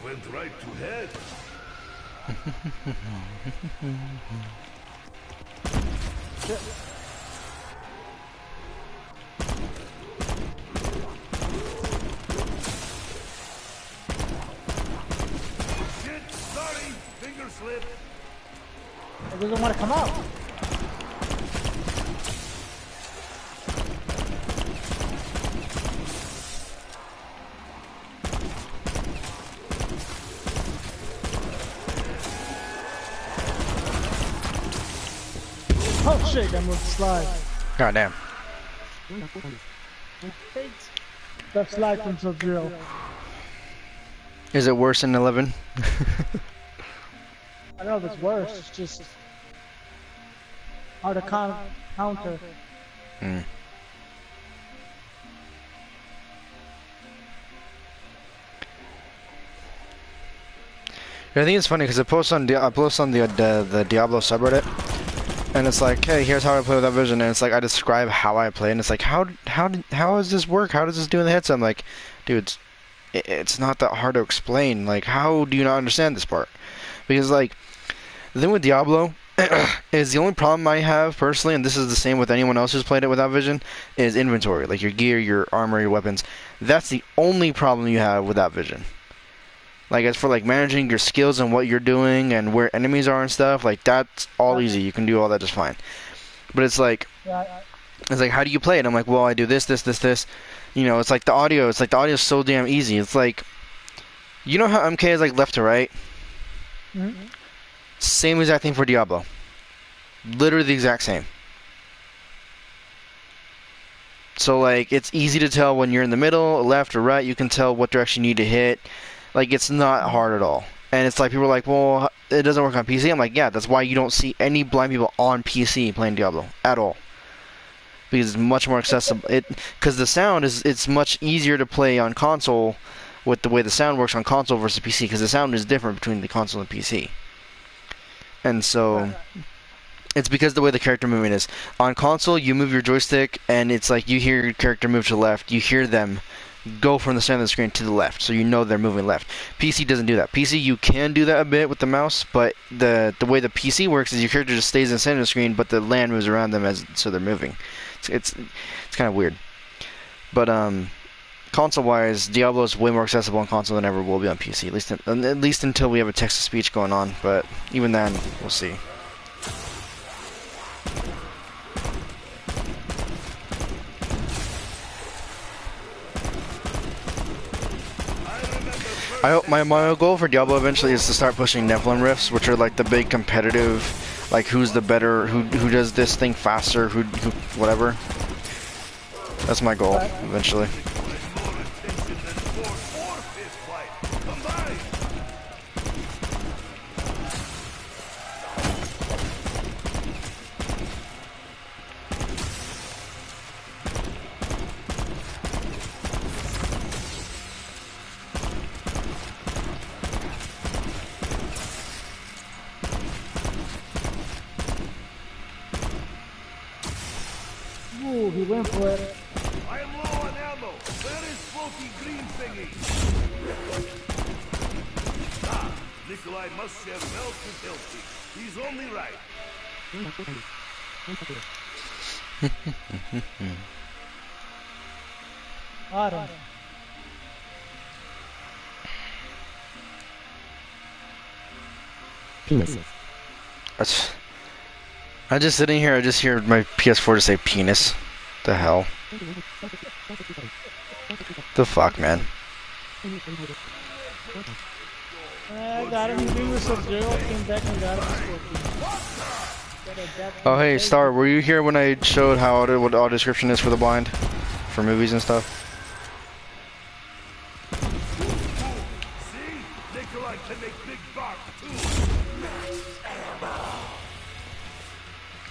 Went right to head. Shit, sorry, finger slip. It doesn't want to come out. Oh shit, that moved slide. Goddamn. That slide from Sub-Zero. Is it worse than 11? I don't know if it's worse, it's just hard to counter. Hmm. I think it's funny because I post on the Diablo subreddit, and it's like, hey, here's how I play without vision, and it's like I describe how I play, and it's like, how does this work? How does this do in the headset? I'm like, dude, it's not that hard to explain. Like, how do you not understand this part? Because like, the thing with Diablo is the only problem I have personally, and this is the same with anyone else who's played it without vision, is inventory, like your gear, your armor, your weapons. That's the only problem you have without vision. Like, as for like managing your skills and what you're doing and where enemies are and stuff, like that's all easy. You can do all that just fine. But it's like, how do you play it? I'm like, well, I do this. You know, it's like the audio. It's like the audio is so damn easy. It's like, you know how MK is like left to right? Mm-hmm. Same exact thing for Diablo. Literally the exact same. So like, it's easy to tell when you're in the middle, left or right. You can tell what direction you need to hit. Like, it's not hard at all. And it's like, people are like, well, it doesn't work on PC. I'm like, yeah, that's why you don't see any blind people on PC playing Diablo at all. Because it's much more accessible. Because the sound it's much easier to play on console with the way the sound works on console versus PC. Because the sound is different between the console and PC. And so, it's because the way the character movement is. On console, you move your joystick, and it's like you hear your character move to the left. You hear them go from the center of the screen to the left, so you know they're moving left. PC doesn't do that. PC, you can do that a bit with the mouse, but the way the PC works is your character just stays in the center of the screen, but the land moves around them so they're moving. It's kind of weird. But console-wise, Diablo is way more accessible on console than ever will be on PC. At least until we have a text-to-speech going on. But even then, we'll see. I hope my goal for Diablo eventually is to start pushing Nephilim rifts, which are like the big competitive, like who's the better, who does this thing faster, who whatever. That's my goal eventually. Ooh, he went for it. I am low on ammo. Where is smoky green thingy? Ah, Nikolai must share milk with Hilti. He's only right. Autumn. Penis. I'm just sitting here, I just hear my PS4 just say penis. The hell? The fuck, man? I got him. He was Sub-Zero. Came back and got him. Oh hey, Star, were you here when I showed how what audio description is for the blind? For movies and stuff? See? Nikolai can make big bark too.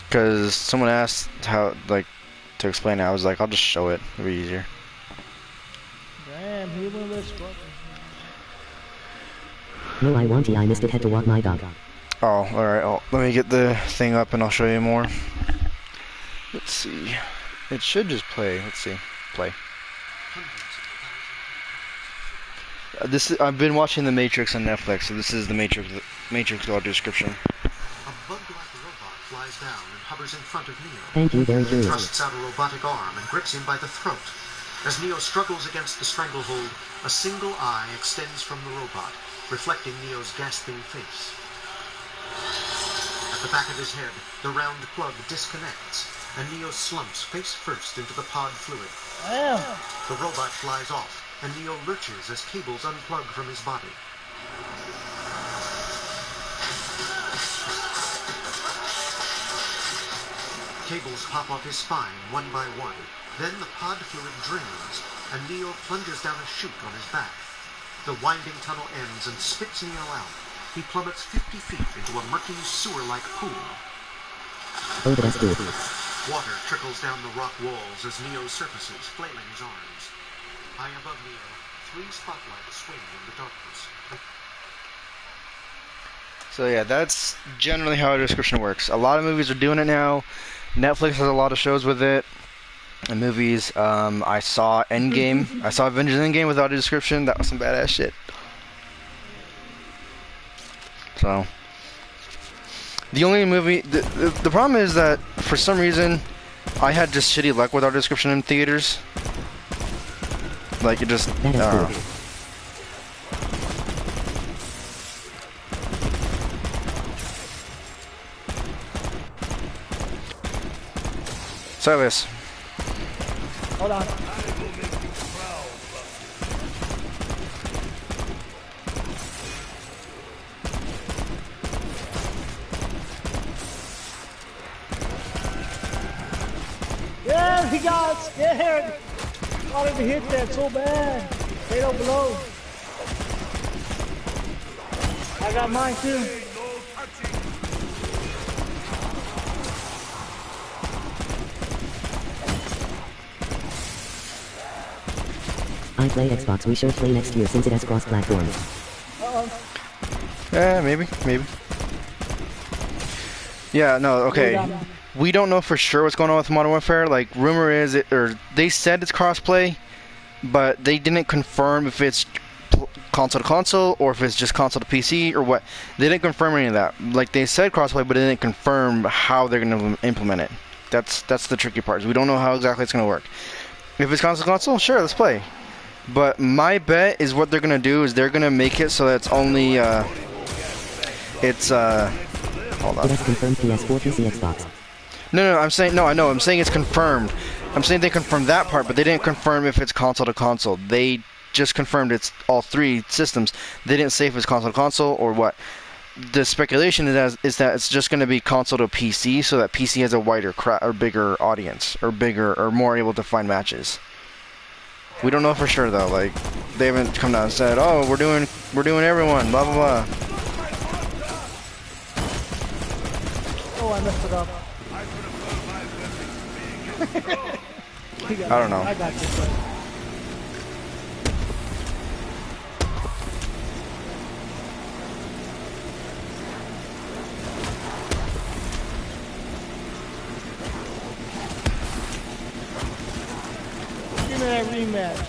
Because someone asked how, like, to explain it. I was like, I'll just show it. It'll be easier. Damn, he went with Scorpion. No, I want I missed it. Had to walk my dog. Oh, alright. Oh, let me get the thing up and I'll show you more. Let's see. It should just play. Let's see. Play. I've been watching The Matrix on Netflix, so this is the Matrix audio description. A bug-like robot flies down and hovers in front of Neo. Thank you, very curious. Thrusts out a robotic arm and grips him by the throat. As Neo struggles against the stranglehold, a single eye extends from the robot, reflecting Neo's gasping face. At the back of his head, the round plug disconnects, and Neo slumps face first into the pod fluid. Damn. The robot flies off, and Neo lurches as cables unplug from his body. Cables pop off his spine one by one. Then the pod fluid drains, and Neo plunges down a chute on his back. The winding tunnel ends and spits Neo out. He plummets 50 feet into a murky, sewer-like pool. Oh, that's good. Water trickles down the rock walls as Neo surfaces, flailing his arms. High above Neo, 3 spotlights swing in the darkness. So yeah, that's generally how a description works. A lot of movies are doing it now. Netflix has a lot of shows with it. And movies, I saw Endgame. I saw Avengers Endgame without a description. That was some badass shit. So, the only movie, the problem is that for some reason, I had just shitty luck with our description in theaters. Like it just, I don't know. Service. Hold on. Yeah, he got scared. Wanted to hit that so bad. They don't blow. I got mine too. I play Xbox. We should play next year since it has cross-platform. Yeah, maybe. Yeah, no, okay. We don't know for sure what's going on with Modern Warfare. Like, rumor is they said it's crossplay, but they didn't confirm if it's console to console or if it's just console to PC or what. They didn't confirm any of that. Like, they said crossplay, but they didn't confirm how they're going to implement it. That's the tricky part. Is we don't know how exactly it's going to work. If it's console to console, sure, let's play. But my bet is what they're going to do is they're going to make it so that it's only, hold on. It has confirmed PS4, PC, Xbox. No, I'm saying, no, I know, I'm saying it's confirmed. I'm saying they confirmed that part, but they didn't confirm if it's console to console. They just confirmed it's all 3 systems. They didn't say if it's console to console or what. The speculation is that it's just going to be console to PC, so that PC has a wider or bigger audience, or bigger or more able to find matches. We don't know for sure though. Like, they haven't come down and said, "Oh, we're doing everyone." Blah blah blah. Oh, I messed it up. I don't know. I got this one. Give me that rematch.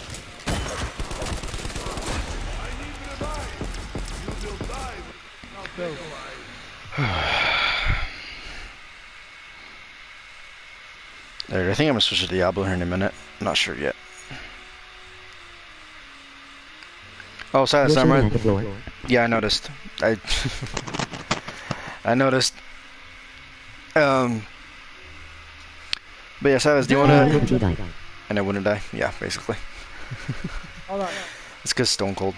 Go. Alright, I think I'm gonna switch to Diablo here in a minute. I'm not sure yet. Oh, Silent Samurai. Yeah, I noticed. I noticed. But yeah, Silas, do you wanna? And I wouldn't die. Yeah, basically. Hold on. It's cause Stone Cold.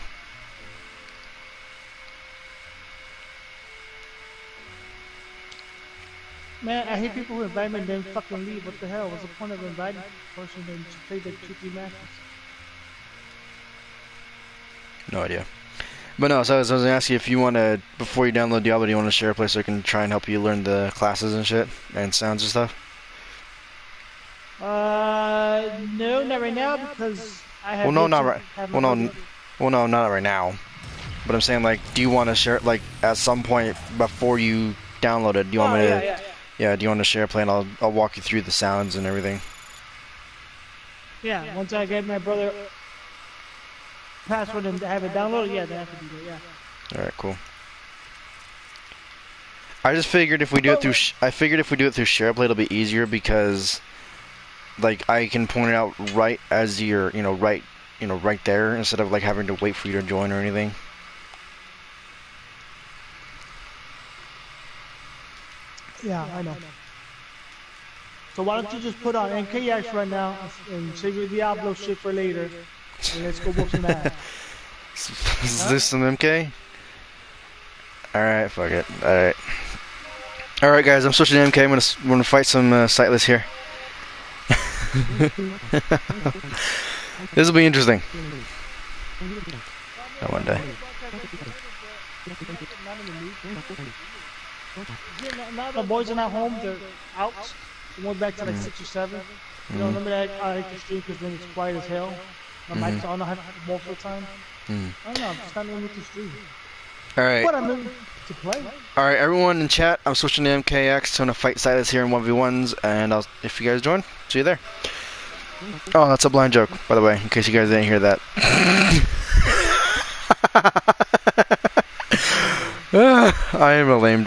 Man, I hate people who invite me and then fucking leave. What the hell? What's the point of inviting a person and just play the 2-3 matches? No idea. But no, so I was gonna ask you if you wanna, before you download Diablo, do you wanna share a place so I can try and help you learn the classes and shit and sounds and stuff? No, not right now because I have. Well, no, not right. Well, no, not right now. But I'm saying, like, do you want to share it, like, at some point before you download it? Do you want me to? Yeah. Do you want to share a play and I'll walk you through the sounds and everything? Yeah, once I get my brother password and have it downloaded, yeah, then I can do that. Yeah. All right, cool. I just figured if we do it through, SharePlay, it'll be easier because, like, I can point it out right as you're, right there instead of like having to wait for you to join or anything. Yeah, I know. So why don't you just put on NKX right now and save your Diablo shit for later, and let's go whoop some ass. Is this some MK? Alright, fuck it. Alright guys, I'm switching to MK. I'm gonna fight some Sightless here. This will be interesting. That one day. Now the boys are not home, they're out. We went back to like 6 or 7. You know, remember that I like to stream because then it's quiet as hell. My mic's on, I have most of the time. I don't know, I'm just not in to stream. Alright. But I'm in to play. Alright, everyone in chat, I'm switching to MKX. I'm gonna fight Silas here in 1v1s, and if you guys join, see you there. Oh, that's a blind joke, by the way, in case you guys didn't hear that. I am a lame